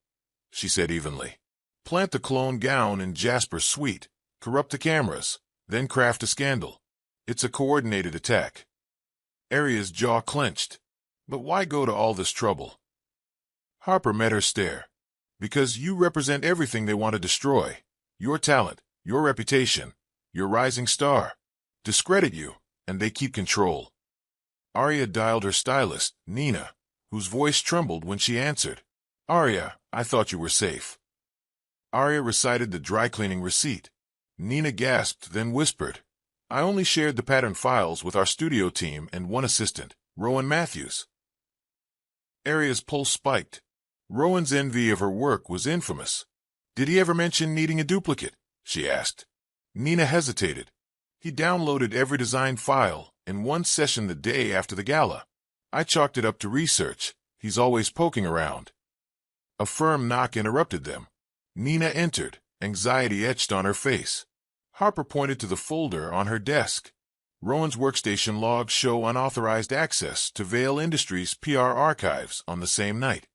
she said evenly. Plant the clone gown in Jasper's suite, corrupt the cameras, then craft a scandal. It's a coordinated attack. Arya's jaw clenched. But why go to all this trouble? Harper met her stare. Because you represent everything they want to destroy. Your talent, your reputation, your rising star. Discredit you, and they keep control. Arya dialed her stylist, Nina, whose voice trembled when she answered. Arya, I thought you were safe. Arya recited the dry-cleaning receipt. Nina gasped, then whispered. I only shared the pattern files with our studio team and one assistant, Rowan Matthews. Arya's pulse spiked. Rowan's envy of her work was infamous. Did he ever mention needing a duplicate? She asked. Nina hesitated. He downloaded every design file in one session the day after the gala. I chalked it up to research. He's always poking around. A firm knock interrupted them. Nina entered, anxiety etched on her face. Harper pointed to the folder on her desk. Rowan's workstation logs show unauthorized access to Vale Industries' PR archives on the same night.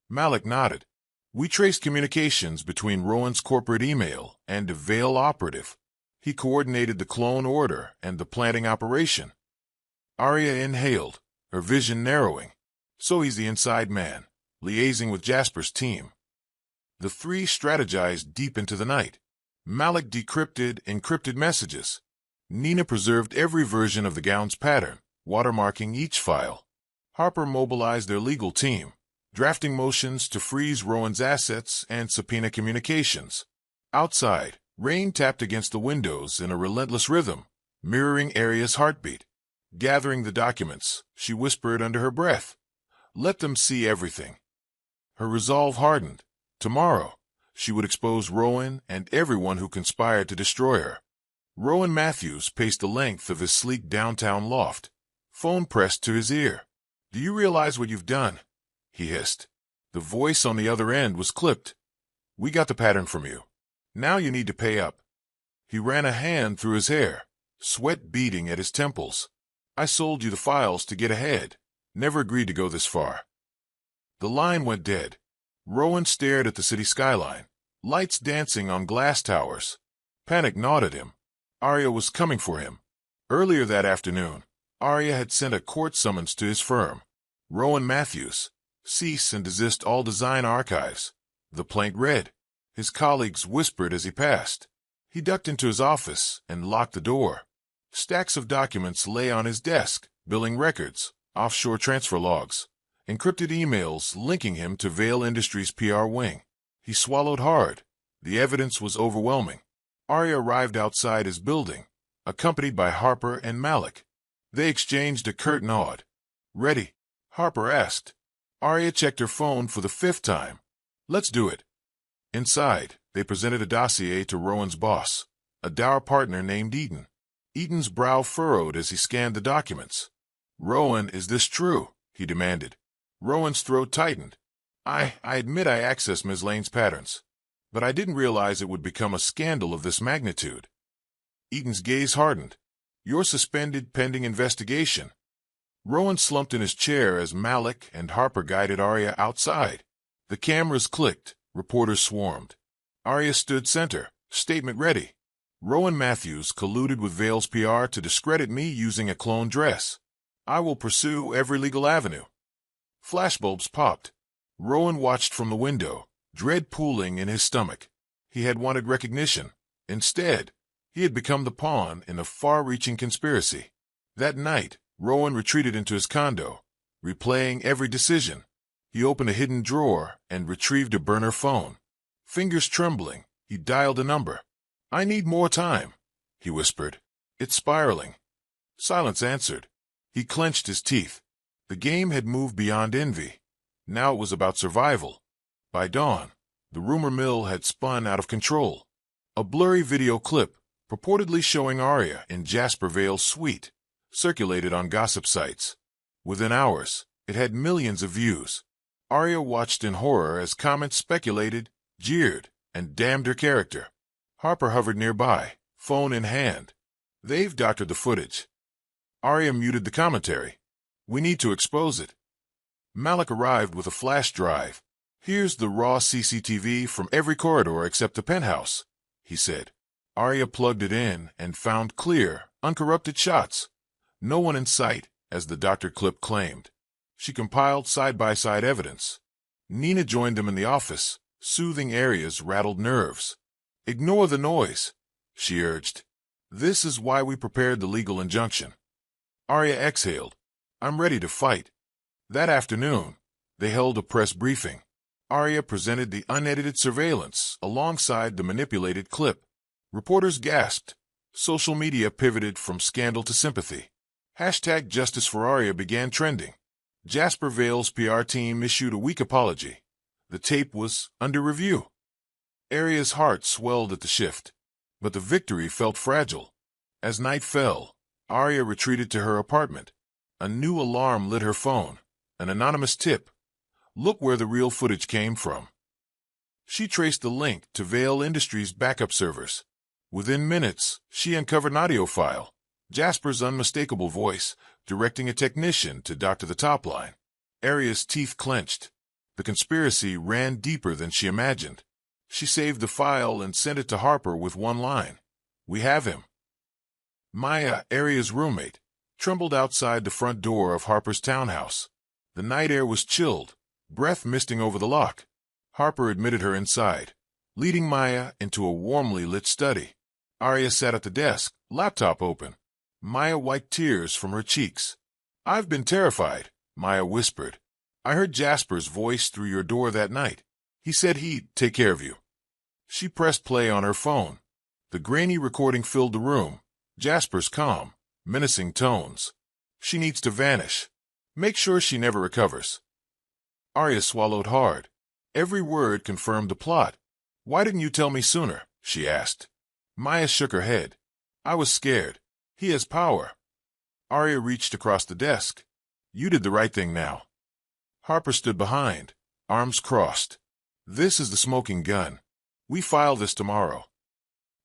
Malik nodded. We traced communications between Rowan's corporate email and a Vale operative. He coordinated the clone order and the planting operation. Arya inhaled, her vision narrowing. So he's the inside man, liaising with Jasper's team. The three strategized deep into the night. Malik decrypted encrypted messages. Nina preserved every version of the gown's pattern, watermarking each file. Harper mobilized their legal team, drafting motions to freeze Rowan's assets and subpoena communications. Outside, rain tapped against the windows in a relentless rhythm, mirroring Arya's heartbeat. Gathering the documents, she whispered under her breath, "Let them see everything." Her resolve hardened. Tomorrow, she would expose Rowan and everyone who conspired to destroy her. Rowan Matthews paced the length of his sleek downtown loft, phone pressed to his ear. "Do you realize what you've done?" he hissed. The voice on the other end was clipped. "We got the pattern from you. Now you need to pay up." He ran a hand through his hair, sweat beading at his temples. "I sold you the files to get ahead. Never agreed to go this far." The line went dead. Rowan stared at the city skyline, lights dancing on glass towers. Panic gnawed at him. Arya was coming for him. Earlier that afternoon, Arya had sent a court summons to his firm. "Rowan Matthews, cease and desist all design archives." The plaint read. His colleagues whispered as he passed. He ducked into his office and locked the door. Stacks of documents lay on his desk, billing records, offshore transfer logs, encrypted emails linking him to Vale Industries' PR wing. He swallowed hard. The evidence was overwhelming. Arya arrived outside his building, accompanied by Harper and Malik. They exchanged a curt nod. "Ready?" Harper asked. Arya checked her phone for the 5th time. "Let's do it." Inside, they presented a dossier to Rowan's boss, a dour partner named Eden. Eden's brow furrowed as he scanned the documents. "Rowan, is this true?" he demanded. Rowan's throat tightened. I admit I accessed Ms. Lane's patterns, but I didn't realize it would become a scandal of this magnitude." Eden's gaze hardened. "You're suspended pending investigation." Rowan slumped in his chair as Malik and Harper guided Arya outside. The cameras clicked. Reporters swarmed. Arya stood center, statement ready. "Rowan Matthews colluded with Vale's PR to discredit me using a clone dress. I will pursue every legal avenue." Flashbulbs popped. Rowan watched from the window, dread pooling in his stomach. He had wanted recognition. Instead, he had become the pawn in a far-reaching conspiracy. That night, Rowan retreated into his condo, replaying every decision. He opened a hidden drawer and retrieved a burner phone. Fingers trembling, he dialed a number. "I need more time," he whispered. "It's spiraling." Silence answered. He clenched his teeth. The game had moved beyond envy. Now it was about survival. By dawn, the rumor mill had spun out of control. A blurry video clip, purportedly showing Arya in Jasper Vale's suite, circulated on gossip sites. Within hours, it had millions of views. Arya watched in horror as comments speculated, jeered, and damned her character. Harper hovered nearby, phone in hand. "They've doctored the footage." Arya muted the commentary. "We need to expose it." Malik arrived with a flash drive. "Here's the raw CCTV from every corridor except the penthouse," he said. Arya plugged it in and found clear, uncorrupted shots. No one in sight, as the doctor clip claimed. She compiled side-by-side evidence. Nina joined them in the office, soothing Arya's rattled nerves. "Ignore the noise," she urged. "This is why we prepared the legal injunction." Arya exhaled. "I'm ready to fight." That afternoon, they held a press briefing. Arya presented the unedited surveillance alongside the manipulated clip. Reporters gasped. Social media pivoted from scandal to sympathy. #Justice for Arya began trending. Jasper Vale's PR team issued a weak apology. The tape was under review. Arya's heart swelled at the shift, but the victory felt fragile. As night fell, Arya retreated to her apartment. A new alarm lit her phone. An anonymous tip. "Look where the real footage came from." She traced the link to Vale Industries' backup servers. Within minutes, she uncovered an audio file, Jasper's unmistakable voice, directing a technician to doctor the top line. Arya's teeth clenched. The conspiracy ran deeper than she imagined. She saved the file and sent it to Harper with one line. "We have him." Maya, Arya's roommate, trembled outside the front door of Harper's townhouse. The night air was chilled, breath misting over the lock. Harper admitted her inside, leading Maya into a warmly lit study. Arya sat at the desk, laptop open. Maya wiped tears from her cheeks. "I've been terrified," Maya whispered. I heard Jasper's voice through your door that night. He said he'd take care of you. She pressed play on her phone. The grainy recording filled the room. Jasper's calm, menacing tones. She needs to vanish. Make sure she never recovers. Arya swallowed hard. Every word confirmed the plot. Why didn't you tell me sooner? She asked. Maya shook her head. I was scared. He has power. Arya reached across the desk. You did the right thing now. Harper stood behind, arms crossed. This is the smoking gun. We file this tomorrow.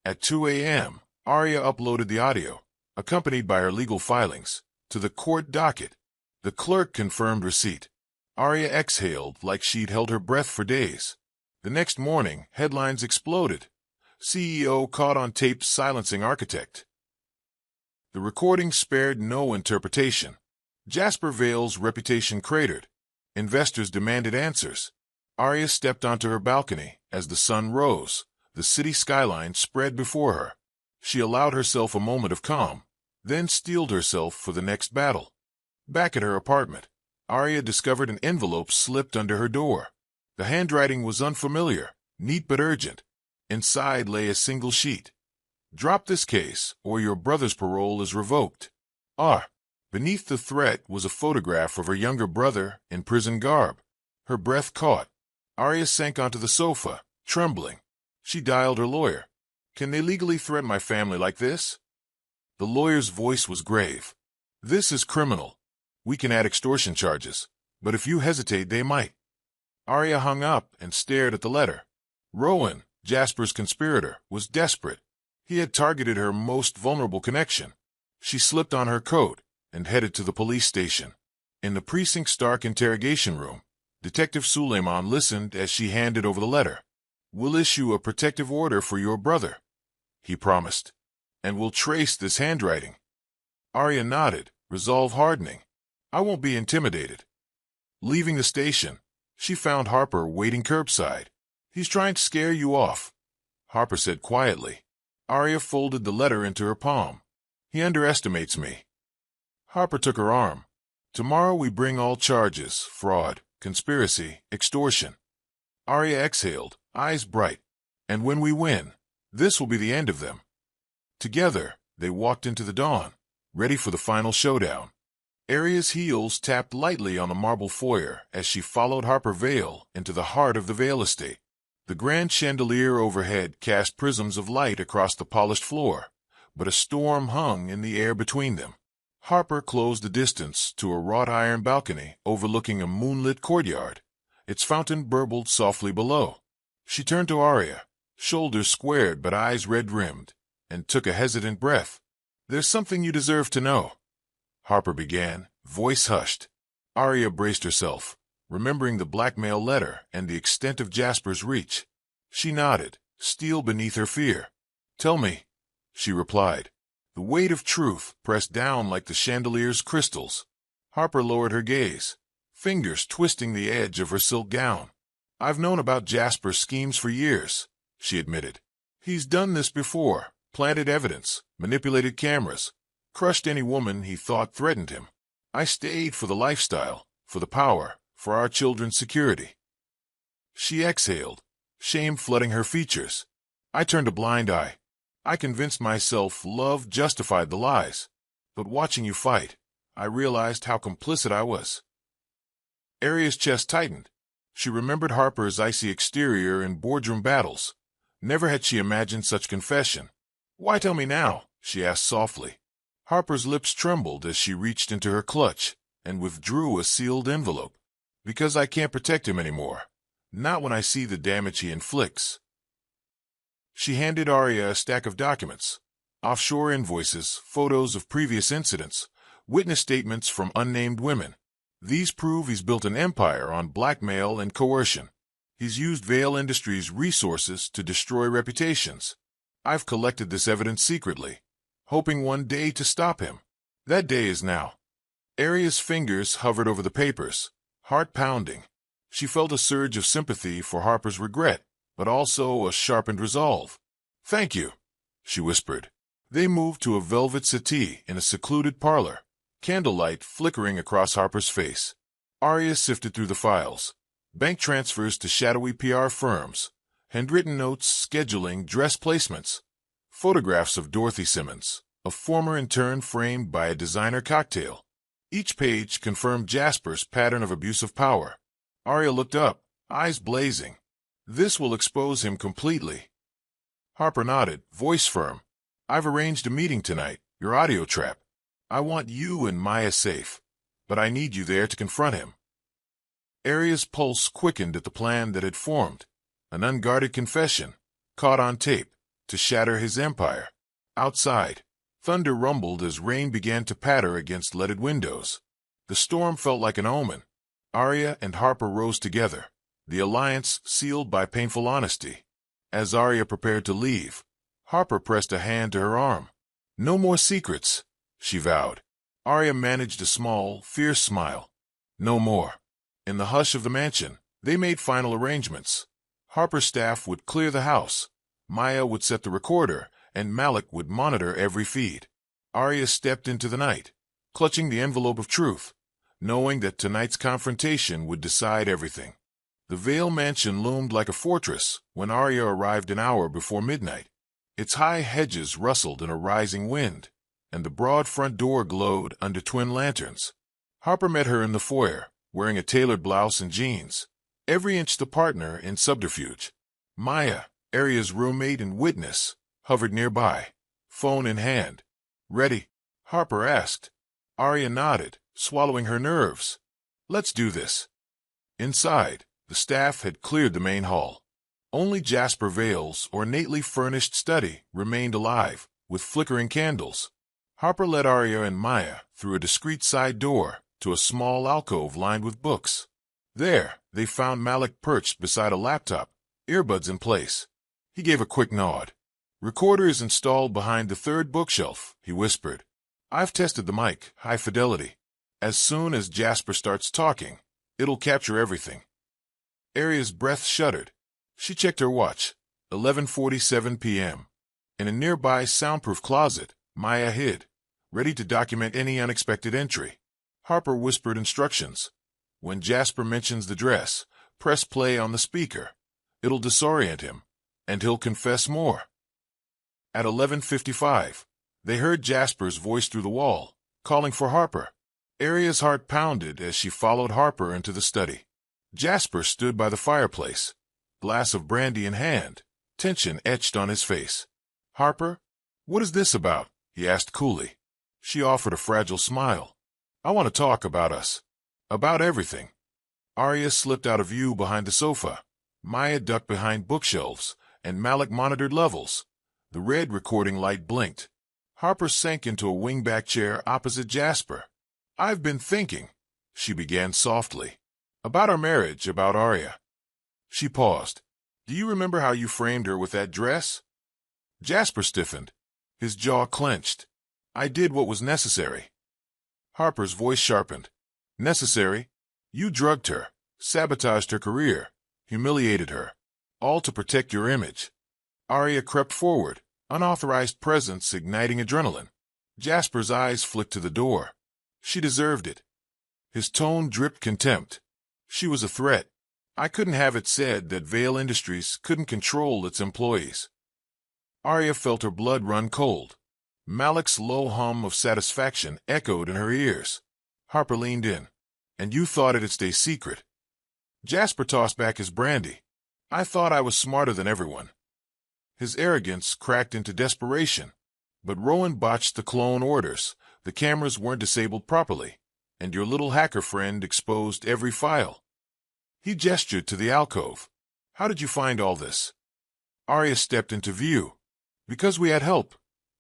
At 2 a.m., Arya uploaded the audio, accompanied by her legal filings, to the court docket. The clerk confirmed receipt. Arya exhaled like she'd held her breath for days. The next morning, headlines exploded. CEO caught on tape silencing architect. The recording spared no interpretation. Jasper Vale's reputation cratered. Investors demanded answers. Arya stepped onto her balcony as the sun rose. The city skyline spread before her. She allowed herself a moment of calm, then steeled herself for the next battle. Back at her apartment, Arya discovered an envelope slipped under her door. The handwriting was unfamiliar, neat but urgent. Inside lay a single sheet. Drop this case, or your brother's parole is revoked. Beneath the threat was a photograph of her younger brother in prison garb. Her breath caught. Arya sank onto the sofa, trembling. She dialed her lawyer. Can they legally threaten my family like this? The lawyer's voice was grave. This is criminal. We can add extortion charges, but if you hesitate, they might. Arya hung up and stared at the letter. Rowan, Jasper's conspirator, was desperate. He had targeted her most vulnerable connection. She slipped on her coat and headed to the police station. In the precinct's dark interrogation room, Detective Suleiman listened as she handed over the letter. We'll issue a protective order for your brother, he promised, and we'll trace this handwriting. Arya nodded, resolve hardening. I won't be intimidated. Leaving the station, she found Harper waiting curbside. He's trying to scare you off, Harper said quietly. Arya folded the letter into her palm. He underestimates me. Harper took her arm. Tomorrow we bring all charges, fraud, conspiracy, extortion. Arya exhaled, eyes bright. And when we win, this will be the end of them. Together, they walked into the dawn, ready for the final showdown. Arya's heels tapped lightly on the marble foyer as she followed Harper Vale into the heart of the Vale estate. The grand chandelier overhead cast prisms of light across the polished floor, but a storm hung in the air between them. Harper closed the distance to a wrought-iron balcony overlooking a moonlit courtyard. Its fountain burbled softly below. She turned to Arya, shoulders squared but eyes red-rimmed, and took a hesitant breath. There's something you deserve to know, Harper began, voice hushed. Arya braced herself, remembering the blackmail letter and the extent of Jasper's reach. She nodded, steel beneath her fear. Tell me, she replied. The weight of truth pressed down like the chandelier's crystals. Harper lowered her gaze, fingers twisting the edge of her silk gown. I've known about Jasper's schemes for years, she admitted. He's done this before, planted evidence, manipulated cameras, crushed any woman he thought threatened him. I stayed for the lifestyle, for the power, for our children's security. She exhaled, shame flooding her features. I turned a blind eye. I convinced myself love justified the lies. But watching you fight, I realized how complicit I was. Arya's chest tightened. She remembered Harper's icy exterior in boardroom battles. Never had she imagined such confession. Why tell me now? She asked softly. Harper's lips trembled as she reached into her clutch and withdrew a sealed envelope. Because I can't protect him anymore. Not when I see the damage he inflicts. She handed Arya a stack of documents. Offshore invoices, photos of previous incidents, witness statements from unnamed women. These prove he's built an empire on blackmail and coercion. He's used Vale Industries' resources to destroy reputations. I've collected this evidence secretly, hoping one day to stop him. That day is now. Arya's fingers hovered over the papers, heart pounding. She felt a surge of sympathy for Harper's regret, but also a sharpened resolve. Thank you, she whispered. They moved to a velvet settee in a secluded parlor, candlelight flickering across Harper's face. Arya sifted through the files. Bank transfers to shadowy PR firms. Handwritten notes scheduling dress placements. Photographs of Dorothy Simmons, a former intern framed by a designer cocktail. Each page confirmed Jasper's pattern of abusive power. Arya looked up, eyes blazing. This will expose him completely. Harper nodded, voice firm. I've arranged a meeting tonight, your audio trap. I want you and Maya safe, but I need you there to confront him. Arya's pulse quickened at the plan that had formed. An unguarded confession, caught on tape, to shatter his empire. Outside, thunder rumbled as rain began to patter against leaded windows. The storm felt like an omen. Arya and Harper rose together, the alliance sealed by painful honesty. As Arya prepared to leave, Harper pressed a hand to her arm. No more secrets, she vowed. Arya managed a small, fierce smile. No more. In the hush of the mansion, they made final arrangements. Harper's staff would clear the house. Maya would set the recorder, and Malik would monitor every feed. Arya stepped into the night, clutching the envelope of truth, knowing that tonight's confrontation would decide everything. The Vale mansion loomed like a fortress when Arya arrived an hour before midnight. Its high hedges rustled in a rising wind, and the broad front door glowed under twin lanterns. Harper met her in the foyer, wearing a tailored blouse and jeans, every inch the partner in subterfuge. Maya, Arya's roommate and witness, hovered nearby, phone in hand. Ready? Harper asked. Arya nodded, swallowing her nerves. Let's do this. Inside, the staff had cleared the main hall. Only Jasper Vale's ornately furnished study remained alive, with flickering candles. Harper led Arya and Maya through a discreet side door to a small alcove lined with books. There, they found Malik perched beside a laptop, earbuds in place. He gave a quick nod. Recorder is installed behind the third bookshelf, he whispered. I've tested the mic, high fidelity. As soon as Jasper starts talking, it'll capture everything. Arya's breath shuddered. She checked her watch. 11:47 p.m. In a nearby soundproof closet, Maya hid, ready to document any unexpected entry. Harper whispered instructions. When Jasper mentions the dress, press play on the speaker. It'll disorient him, and he'll confess more. At 11:55, they heard Jasper's voice through the wall, calling for Harper. Arya's heart pounded as she followed Harper into the study. Jasper stood by the fireplace, glass of brandy in hand, tension etched on his face. Harper, what is this about? He asked coolly. She offered a fragile smile. I want to talk about us. About everything. Arya slipped out of view behind the sofa. Maya ducked behind bookshelves, and Malik monitored levels. The red recording light blinked. Harper sank into a wingback chair opposite Jasper. I've been thinking, she began softly, about our marriage, about Arya. She paused. Do you remember how you framed her with that dress? Jasper stiffened. His jaw clenched. I did what was necessary. Harper's voice sharpened. Necessary? You drugged her, sabotaged her career, humiliated her, all to protect your image. Arya crept forward, unauthorized presence igniting adrenaline. Jasper's eyes flicked to the door. She deserved it. His tone dripped contempt. She was a threat. I couldn't have it said that Vale Industries couldn't control its employees. Arya felt her blood run cold. Malik's low hum of satisfaction echoed in her ears. Harper leaned in. And you thought it'd stay secret. Jasper tossed back his brandy. I thought I was smarter than everyone. His arrogance cracked into desperation. But Rowan botched the clone orders. The cameras weren't disabled properly, and your little hacker friend exposed every file. He gestured to the alcove. How did you find all this? Arya stepped into view. Because we had help,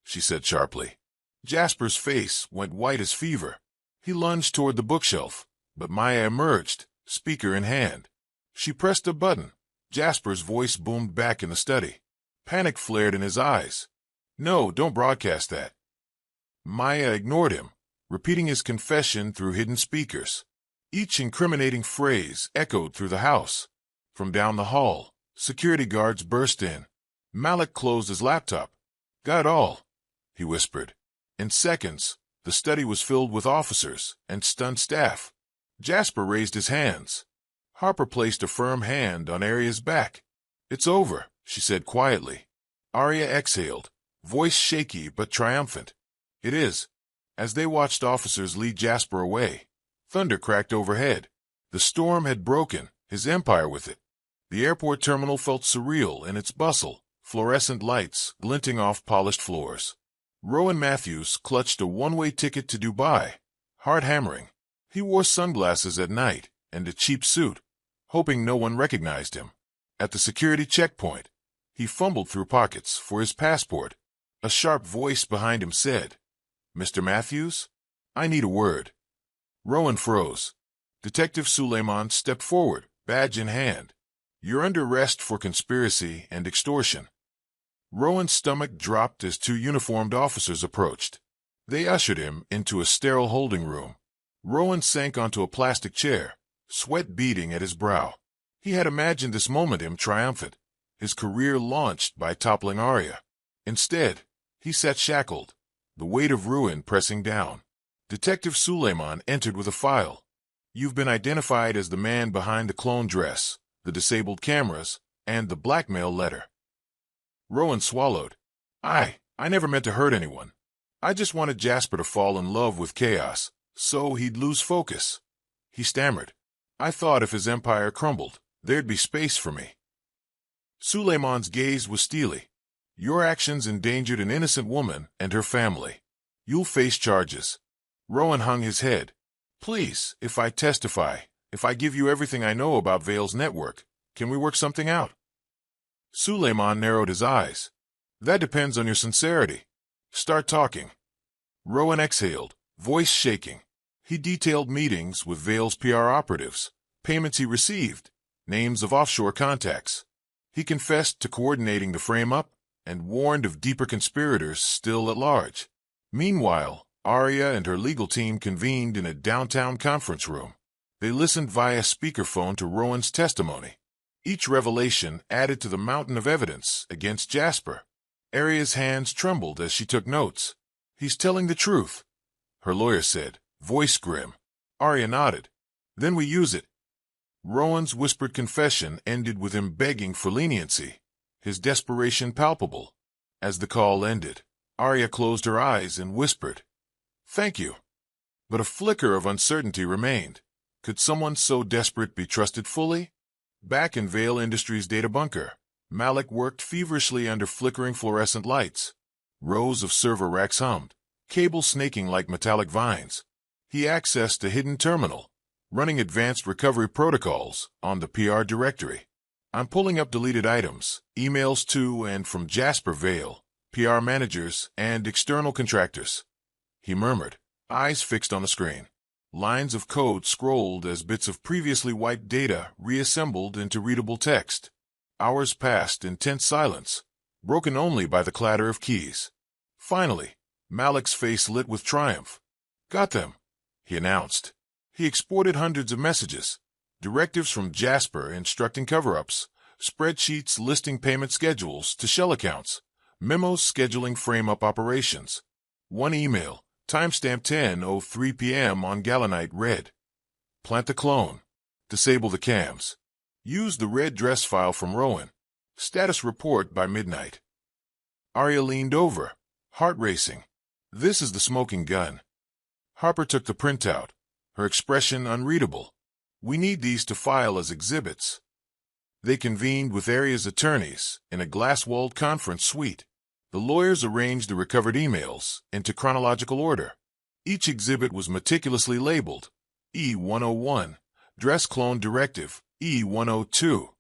she said sharply. Jasper's face went white as fever. He lunged toward the bookshelf, but Maya emerged, speaker in hand. She pressed a button. Jasper's voice boomed back in the study. Panic flared in his eyes. No, don't broadcast that. Maya ignored him, repeating his confession through hidden speakers. Each incriminating phrase echoed through the house. From down the hall, security guards burst in. Malik closed his laptop. Got it all, he whispered. In seconds, the study was filled with officers and stunned staff. Jasper raised his hands. Harper placed a firm hand on Arya's back. "It's over," she said quietly. Arya exhaled, voice shaky but triumphant. "It is." As they watched officers lead Jasper away, thunder cracked overhead. The storm had broken, his empire with it. The airport terminal felt surreal in its bustle, fluorescent lights glinting off polished floors. Rowan Matthews clutched a one-way ticket to Dubai, heart hammering. He wore sunglasses at night and a cheap suit, hoping no one recognized him. At the security checkpoint, he fumbled through pockets for his passport. A sharp voice behind him said, "Mr. Matthews, I need a word." Rowan froze. Detective Suleiman stepped forward, badge in hand. "You're under arrest for conspiracy and extortion." Rowan's stomach dropped as two uniformed officers approached. They ushered him into a sterile holding room. Rowan sank onto a plastic chair, sweat beading at his brow. He had imagined this moment him triumphant, his career launched by toppling Arya. Instead, he sat shackled, the weight of ruin pressing down. Detective Suleiman entered with a file. "You've been identified as the man behind the clone dress, the disabled cameras, and the blackmail letter." Rowan swallowed. I never meant to hurt anyone. I just wanted Jasper to fall in love with chaos, so he'd lose focus." He stammered. "I thought if his empire crumbled, there'd be space for me." Suleiman's gaze was steely. "Your actions endangered an innocent woman and her family. You'll face charges." Rowan hung his head. "Please, if I testify, if I give you everything I know about Vale's network, can we work something out?" Suleiman narrowed his eyes. "That depends on your sincerity. Start talking." Rowan exhaled, voice shaking. He detailed meetings with Vale's PR operatives, payments he received, names of offshore contacts. He confessed to coordinating the frame-up and warned of deeper conspirators still at large. Meanwhile, Arya and her legal team convened in a downtown conference room. They listened via speakerphone to Rowan's testimony. Each revelation added to the mountain of evidence against Jasper. Arya's hands trembled as she took notes. "He's telling the truth," her lawyer said, voice grim. Arya nodded. "Then we use it." Rowan's whispered confession ended with him begging for leniency, his desperation palpable. As the call ended, Arya closed her eyes and whispered, "Thank you." But a flicker of uncertainty remained. Could someone so desperate be trusted fully? Back in Vale Industries' data bunker, Malik worked feverishly under flickering fluorescent lights. Rows of server racks hummed, cables snaking like metallic vines. He accessed a hidden terminal, running advanced recovery protocols on the PR directory. "I'm pulling up deleted items, emails to and from Jasper Vale, PR managers, and external contractors," he murmured, eyes fixed on the screen. Lines of code scrolled as bits of previously wiped data reassembled into readable text. Hours passed in tense silence, broken only by the clatter of keys. Finally, Malik's face lit with triumph. "Got them," he announced. He exported hundreds of messages, directives from Jasper instructing cover-ups, spreadsheets listing payment schedules to shell accounts, memos scheduling frame-up operations. One email, timestamp 10:03 p.m. on Galanite, read, "Plant the clone. Disable the cams. Use the red dress file from Rowan. Status report by midnight." Arya leaned over, heart racing. "This is the smoking gun." Harper took the printout, her expression unreadable. "We need these to file as exhibits." They convened with Arya's attorneys in a glass-walled conference suite. The lawyers arranged the recovered emails into chronological order. Each exhibit was meticulously labeled: E-101, Dress Clone Directive, E-102,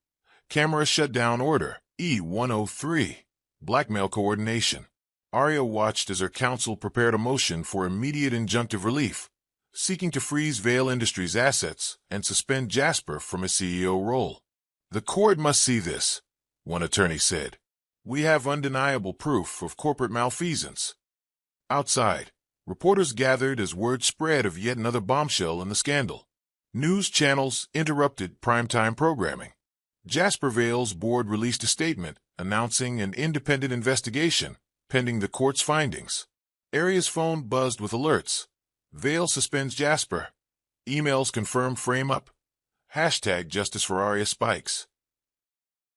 Camera Shutdown Order, E-103, Blackmail Coordination. Arya watched as her counsel prepared a motion for immediate injunctive relief, seeking to freeze Vale Industries' assets and suspend Jasper from his CEO role. "The court must see this," one attorney said. "We have undeniable proof of corporate malfeasance." Outside, reporters gathered as word spread of yet another bombshell in the scandal. News channels interrupted primetime programming. Jasper Vale's board released a statement announcing an independent investigation pending the court's findings. Arya's phone buzzed with alerts. "Vale suspends Jasper." Emails confirmed frame up. Hashtag justice for Arya spikes.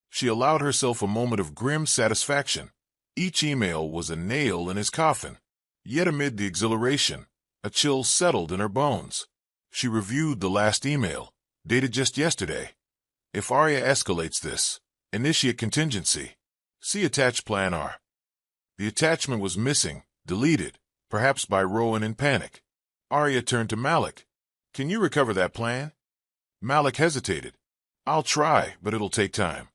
She allowed herself a moment of grim satisfaction. Each email was a nail in his coffin. Yet amid the exhilaration, a chill settled in her bones. She reviewed the last email, dated just yesterday. If Arya escalates this, initiate contingency. See attached Plan R. The attachment was missing, deleted, perhaps by Rowan in panic. Arya turned to Malik. Can you recover that plan? Malik hesitated. I'll try, but it'll take time.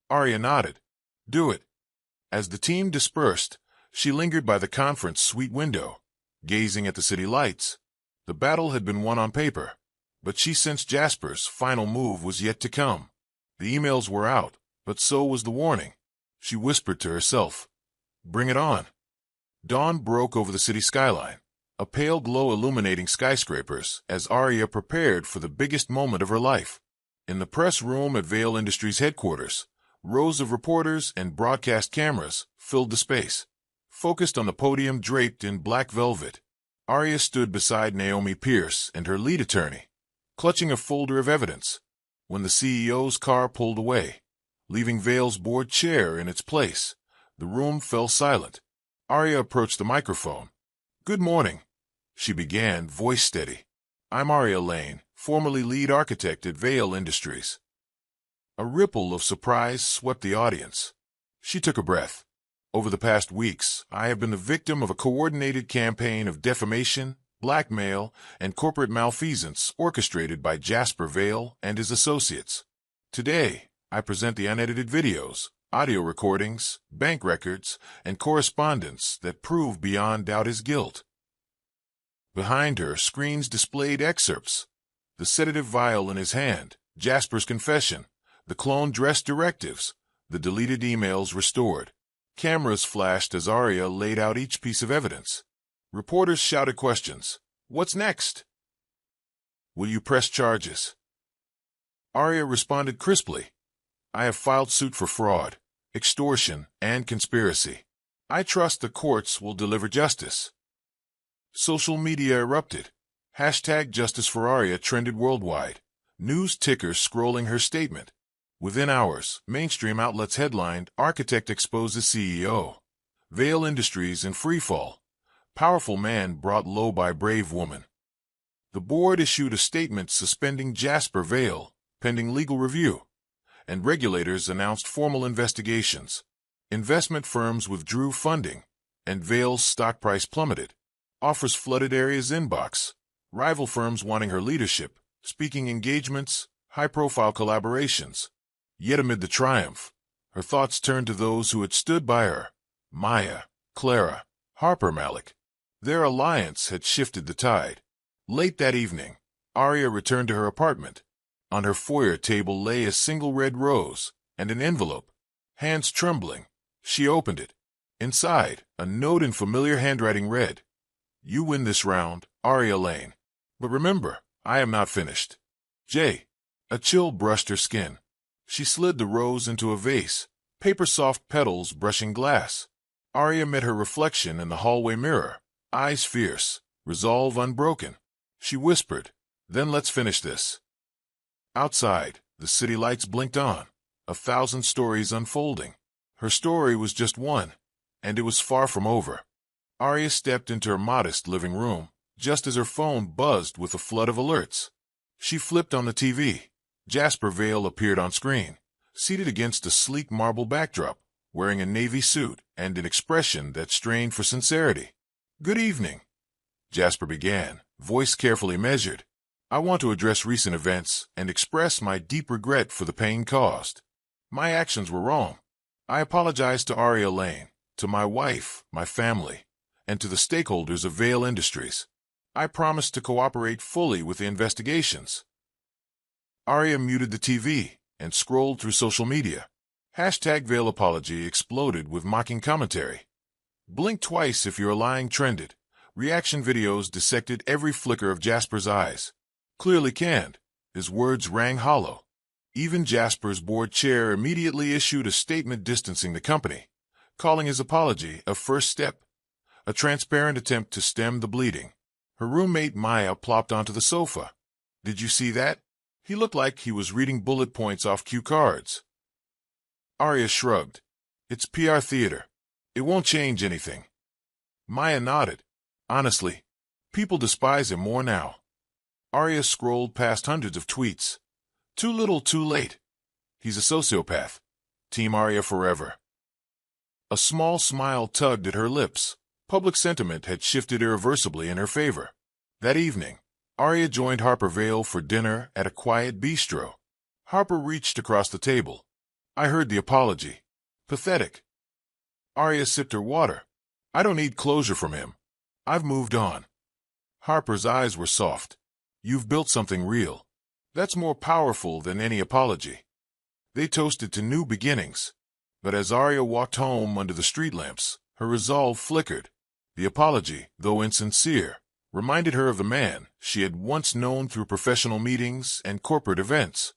Arya nodded. Do it. As the team dispersed, she lingered by the conference suite window, gazing at the city lights. The battle had been won on paper, but she sensed Jasper's final move was yet to come. The emails were out, but so was the warning. She whispered to herself, "Bring it on." Dawn broke over the city skyline, a pale glow illuminating skyscrapers as Arya prepared for the biggest moment of her life. In the press room at Vale Industries headquarters, rows of reporters and broadcast cameras filled the space. Focused on the podium draped in black velvet, Arya stood beside Naomi Pierce and her lead attorney, clutching a folder of evidence. When the CEO's car pulled away, leaving Vale's board chair in its place, the room fell silent. Arya approached the microphone. "Good morning," she began, voice steady. "I'm Arya Lane, formerly lead architect at Vale Industries." A ripple of surprise swept the audience. She took a breath. "Over the past weeks, I have been the victim of a coordinated campaign of defamation, blackmail, and corporate malfeasance orchestrated by Jasper Vale and his associates. Today, I present the unedited videos, audio recordings, bank records, and correspondence that prove beyond doubt his guilt." Behind her, screens displayed excerpts. The sedative vial in his hand, Jasper's confession, the clone dress directives, the deleted emails restored. Cameras flashed as Arya laid out each piece of evidence. Reporters shouted questions. "What's next? Will you press charges?" Arya responded crisply. "I have filed suit for fraud, extortion, and conspiracy. I trust the courts will deliver justice." Social media erupted. Hashtag Justice for Arya trended worldwide. News tickers scrolling her statement. Within hours, mainstream outlets headlined, "Architect exposes CEO. Vale Industries in freefall. Powerful man brought low by brave woman." The board issued a statement suspending Jasper Vale, pending legal review, and regulators announced formal investigations. Investment firms withdrew funding, and Vale's stock price plummeted. Offers flooded Arya's inbox. Rival firms wanting her leadership, speaking engagements, high-profile collaborations. Yet amid the triumph, her thoughts turned to those who had stood by her. Maya, Clara, Harper Malik. Their alliance had shifted the tide. Late that evening, Arya returned to her apartment. On her foyer table lay a single red rose and an envelope. Hands trembling, she opened it. Inside, a note in familiar handwriting read, "You win this round, Arya Lane. But remember, I am not finished. J." A chill brushed her skin. She slid the rose into a vase, paper-soft petals brushing glass. Arya met her reflection in the hallway mirror, eyes fierce, resolve unbroken. She whispered, "Then let's finish this." Outside, the city lights blinked on, 1,000 stories unfolding. Her story was just one, and it was far from over. Arya stepped into her modest living room, just as her phone buzzed with a flood of alerts. She flipped on the TV. Jasper Vale appeared on screen, seated against a sleek marble backdrop, wearing a navy suit and an expression that strained for sincerity. "Good evening," Jasper began, voice carefully measured. "I want to address recent events and express my deep regret for the pain caused. My actions were wrong. I apologize to Arya Lane, to my wife, my family, and to the stakeholders of Vale Industries. I promise to cooperate fully with the investigations." Arya muted the TV and scrolled through social media. Hashtag Vale Apology exploded with mocking commentary. "Blink twice if you're lying" trended. Reaction videos dissected every flicker of Jasper's eyes. Clearly canned, his words rang hollow. Even Jasper's board chair immediately issued a statement distancing the company, calling his apology a first step, a transparent attempt to stem the bleeding. Her roommate Maya plopped onto the sofa, Did you see that? He looked like he was reading bullet points off cue cards. Arya shrugged. It's PR theater. It won't change anything. Maya nodded. Honestly, people despise him more now. Arya scrolled past hundreds of tweets. Too little, too late. He's a sociopath. Team Arya forever. A small smile tugged at her lips. Public sentiment had shifted irreversibly in her favor. That evening, Arya joined Harper Vale for dinner at a quiet bistro. Harper reached across the table. I heard the apology. Pathetic. Arya sipped her water. I don't need closure from him. I've moved on. Harper's eyes were soft. You've built something real. That's more powerful than any apology. They toasted to new beginnings. But as Arya walked home under the street lamps, her resolve flickered. The apology, though insincere, reminded her of the man she had once known through professional meetings and corporate events.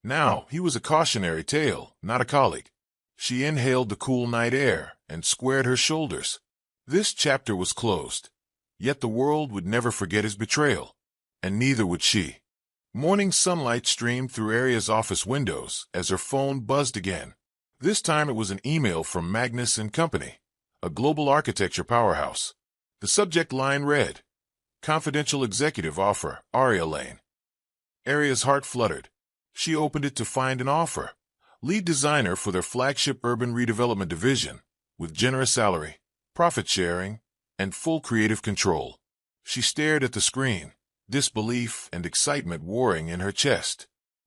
Now he was a cautionary tale, not a colleague. She inhaled the cool night air and squared her shoulders. This chapter was closed. Yet the world would never forget his betrayal. And neither would she. Morning sunlight streamed through Arya's office windows as her phone buzzed again. This time it was an email from Magnus & Company, a global architecture powerhouse. The subject line read, Confidential Executive Offer, Arya Lane. Arya's heart fluttered. She opened it to find an offer. Lead designer for their flagship urban redevelopment division, with generous salary, profit sharing, and full creative control. She stared at the screen, disbelief and excitement warring in her chest.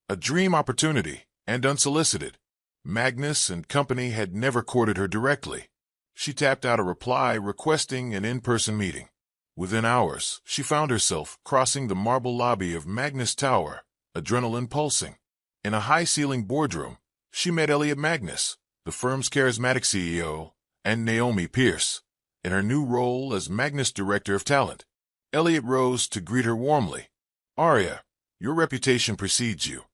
A dream opportunity, and unsolicited. Magnus & Company had never courted her directly. She tapped out a reply requesting an in-person meeting. Within hours, she found herself crossing the marble lobby of Magnus Tower, adrenaline pulsing. In a high-ceiling boardroom, she met Elliot Magnus, the firm's charismatic CEO, and Naomi Pierce, in her new role as Magnus Director of Talent. Elliot rose to greet her warmly. Arya, your reputation precedes you.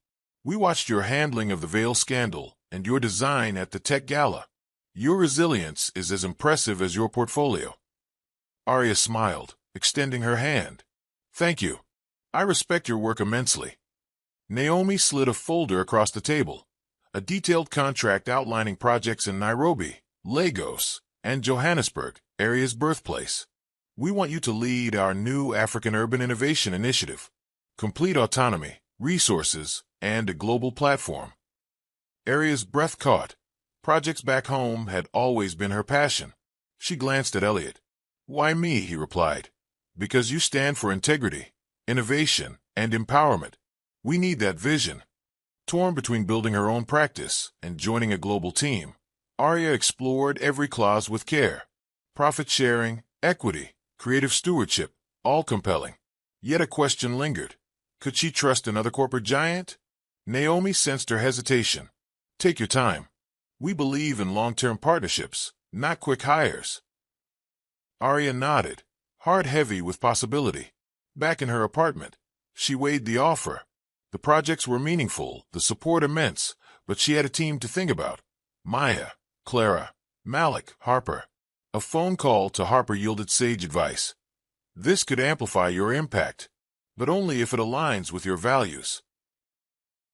We watched your handling of the Vale scandal and your design at the Tech Gala. Your resilience is as impressive as your portfolio. Arya smiled, extending her hand. Thank you. I respect your work immensely. Naomi slid a folder across the table, a detailed contract outlining projects in Nairobi, Lagos, and Johannesburg, Arya's birthplace. We want you to lead our new African Urban Innovation Initiative. Complete autonomy, resources, and a global platform. Arya's breath caught. Projects back home had always been her passion. She glanced at Elliot. Why me, he replied. Because you stand for integrity, innovation, and empowerment. We need that vision. Torn between building her own practice and joining a global team, Arya explored every clause with care. Profit sharing, equity, creative stewardship, all compelling. Yet a question lingered. Could she trust another corporate giant? Naomi sensed her hesitation. Take your time. We believe in long-term partnerships, not quick hires. Arya nodded, heart heavy with possibility. Back in her apartment, she weighed the offer. The projects were meaningful, the support immense, but she had a team to think about. Maya, Clara, Malik, Harper. A phone call to Harper yielded sage advice. This could amplify your impact, but only if it aligns with your values.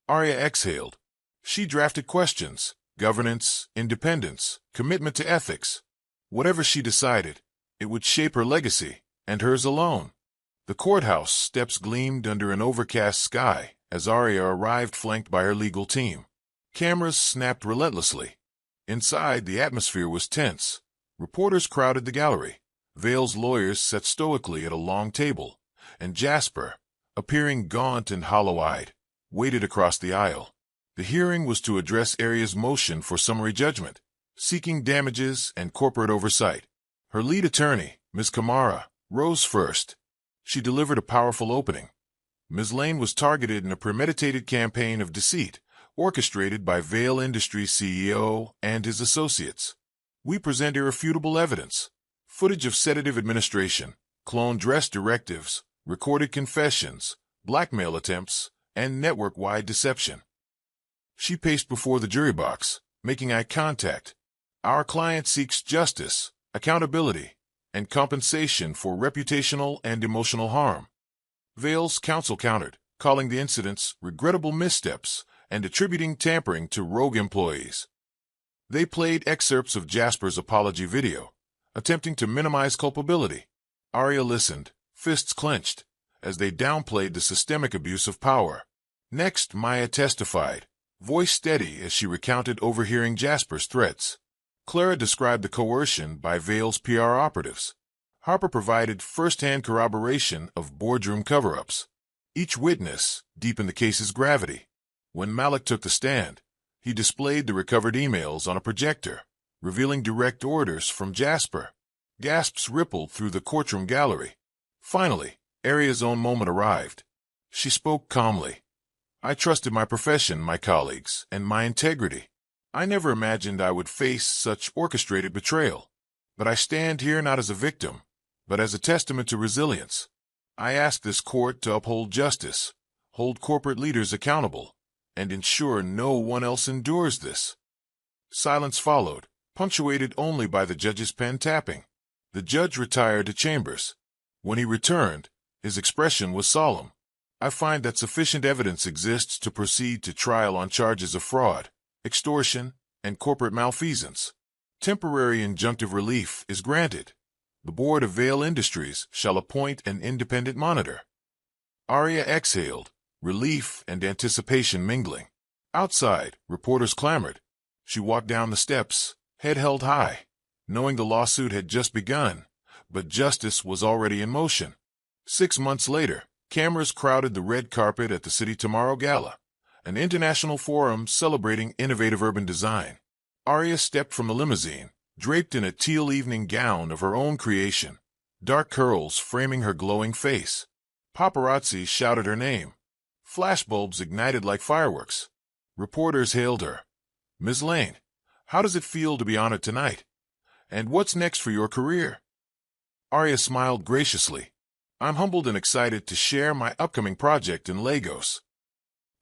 Arya exhaled. She drafted questions, governance, independence, commitment to ethics. Whatever she decided, it would shape her legacy, and hers alone. The courthouse steps gleamed under an overcast sky as Arya arrived flanked by her legal team. Cameras snapped relentlessly. Inside, the atmosphere was tense. Reporters crowded the gallery. Vale's lawyers sat stoically at a long table, and Jasper, appearing gaunt and hollow-eyed, waited across the aisle. The hearing was to address Arya's motion for summary judgment, seeking damages and corporate oversight. Her lead attorney, Ms. Kamara, rose first. She delivered a powerful opening. Ms. Lane was targeted in a premeditated campaign of deceit, orchestrated by Vale Industries CEO and his associates. We present irrefutable evidence, footage of sedative administration, cloned dress directives, recorded confessions, blackmail attempts, and network-wide deception. She paced before the jury box, making eye contact. Our client seeks justice, accountability, and compensation for reputational and emotional harm. Vale's counsel countered. calling the incidents regrettable missteps and attributing tampering to rogue employees. They played excerpts of Jasper's apology video, attempting to minimize culpability. Arya listened, fists clenched, as they downplayed the systemic abuse of power. Next, Maya testified, voice steady as she recounted overhearing Jasper's threats. Clara described the coercion by Vale's PR operatives. Harper provided first-hand corroboration of boardroom cover-ups. Each witness deepened the case's gravity. When Malik took the stand, he displayed the recovered emails on a projector, revealing direct orders from Jasper. Gasps rippled through the courtroom gallery. Finally, Arya's own moment arrived. She spoke calmly. I trusted my profession, my colleagues, and my integrity. I never imagined I would face such orchestrated betrayal. But I stand here not as a victim, but as a testament to resilience. I ask this court to uphold justice, hold corporate leaders accountable, and ensure no one else endures this. Silence followed, punctuated only by the judge's pen tapping. The judge retired to chambers. When he returned, his expression was solemn. I find that sufficient evidence exists to proceed to trial on charges of fraud, extortion, and corporate malfeasance. Temporary injunctive relief is granted. The Board of Vale Industries shall appoint an independent monitor. Arya exhaled, relief and anticipation mingling. Outside, reporters clamored. She walked down the steps, head held high, knowing the lawsuit had just begun, but justice was already in motion. 6 months later, cameras crowded the red carpet at the City Tomorrow Gala, an international forum celebrating innovative urban design. Arya stepped from the limousine, draped in a teal evening gown of her own creation, dark curls framing her glowing face. Paparazzi shouted her name. Flashbulbs ignited like fireworks. Reporters hailed her. Ms. Lane, how does it feel to be honored tonight? And what's next for your career? Arya smiled graciously. I'm humbled and excited to share my upcoming project in Lagos.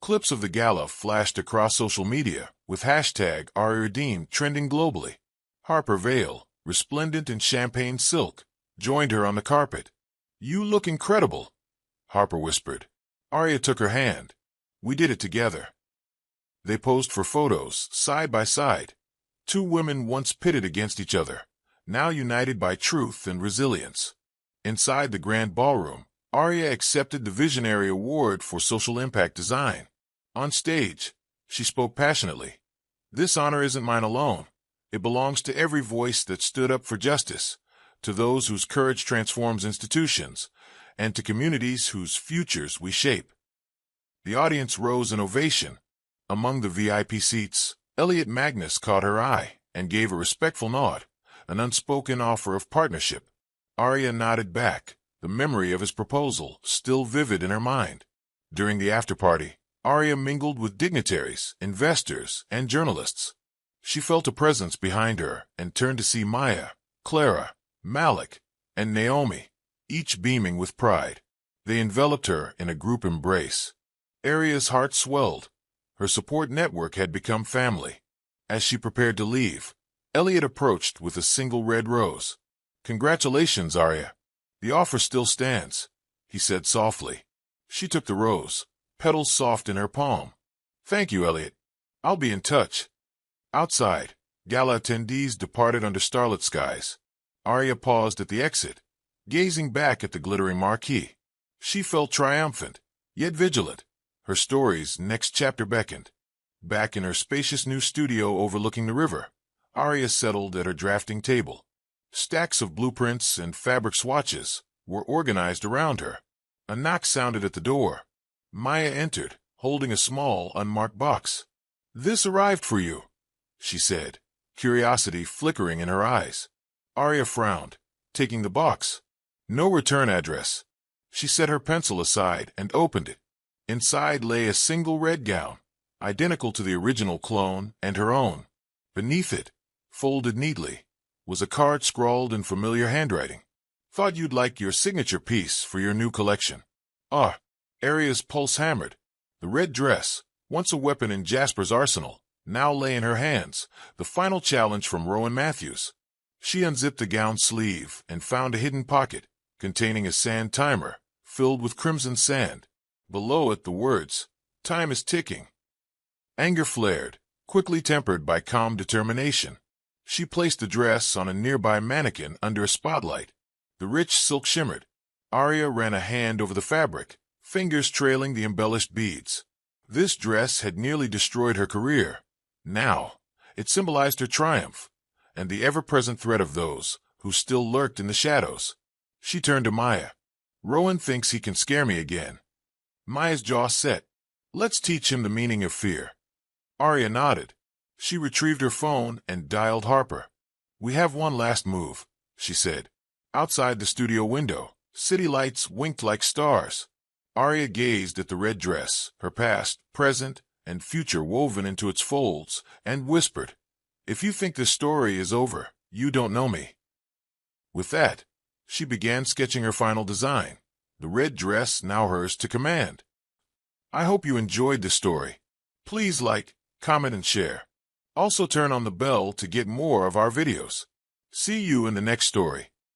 Clips of the gala flashed across social media, with hashtag #AryaRedeemed trending globally. Harper Vale, resplendent in champagne silk, joined her on the carpet. You look incredible, Harper whispered. Arya took her hand. We did it together. They posed for photos, side by side. Two women once pitted against each other, now united by truth and resilience. Inside the grand ballroom, Arya accepted the Visionary Award for Social Impact Design. On stage, she spoke passionately. This honor isn't mine alone. It belongs to every voice that stood up for justice, to those whose courage transforms institutions, and to communities whose futures we shape. The audience rose in ovation. Among the VIP seats, Elliot Magnus caught her eye and gave a respectful nod, an unspoken offer of partnership. Arya nodded back, the memory of his proposal still vivid in her mind. During the after-party, Arya mingled with dignitaries, investors, and journalists. She felt a presence behind her and turned to see Maya, Clara, Malik, and Naomi, each beaming with pride. They enveloped her in a group embrace. Arya's heart swelled. Her support network had become family. As she prepared to leave, Elliot approached with a single red rose. Congratulations, Arya. The offer still stands, he said softly. She took the rose, petals soft in her palm. Thank you, Elliot. I'll be in touch. Outside, gala attendees departed under starlit skies. Arya paused at the exit, gazing back at the glittering marquee. She felt triumphant, yet vigilant. Her story's next chapter beckoned. Back in her spacious new studio overlooking the river, Arya settled at her drafting table. Stacks of blueprints and fabric swatches were organized around her. A knock sounded at the door. Maya entered, holding a small, unmarked box. This arrived for you, she said, curiosity flickering in her eyes. Arya frowned, taking the box. No return address. She set her pencil aside and opened it. Inside lay a single red gown, identical to the original clone and her own. Beneath it, folded neatly, was a card scrawled in familiar handwriting. Thought you'd like your signature piece for your new collection. Ah, Arya's pulse hammered. The red dress, once a weapon in Jasper's arsenal, now lay in her hands, the final challenge from Rowan Matthews. She unzipped the gown sleeve and found a hidden pocket containing a sand timer filled with crimson sand. Below it, the words, "Time is ticking." Anger flared, quickly tempered by calm determination. She placed the dress on a nearby mannequin under a spotlight. The rich silk shimmered. Arya ran a hand over the fabric, fingers trailing the embellished beads. This dress had nearly destroyed her career. Now, it symbolized her triumph, and the ever-present threat of those who still lurked in the shadows. She turned to Maya. "Rowan thinks he can scare me again." Maya's jaw set. "Let's teach him the meaning of fear." Arya nodded. She retrieved her phone and dialed Harper. "We have one last move," she said. Outside the studio window, city lights winked like stars. Arya gazed at the red dress, her past, present, and future woven into its folds, and whispered, "If you think this story is over, you don't know me." With that, she began sketching her final design, the red dress now hers to command. I hope you enjoyed this story. Please like, comment, and share. Also turn on the bell to get more of our videos. See you in the next story.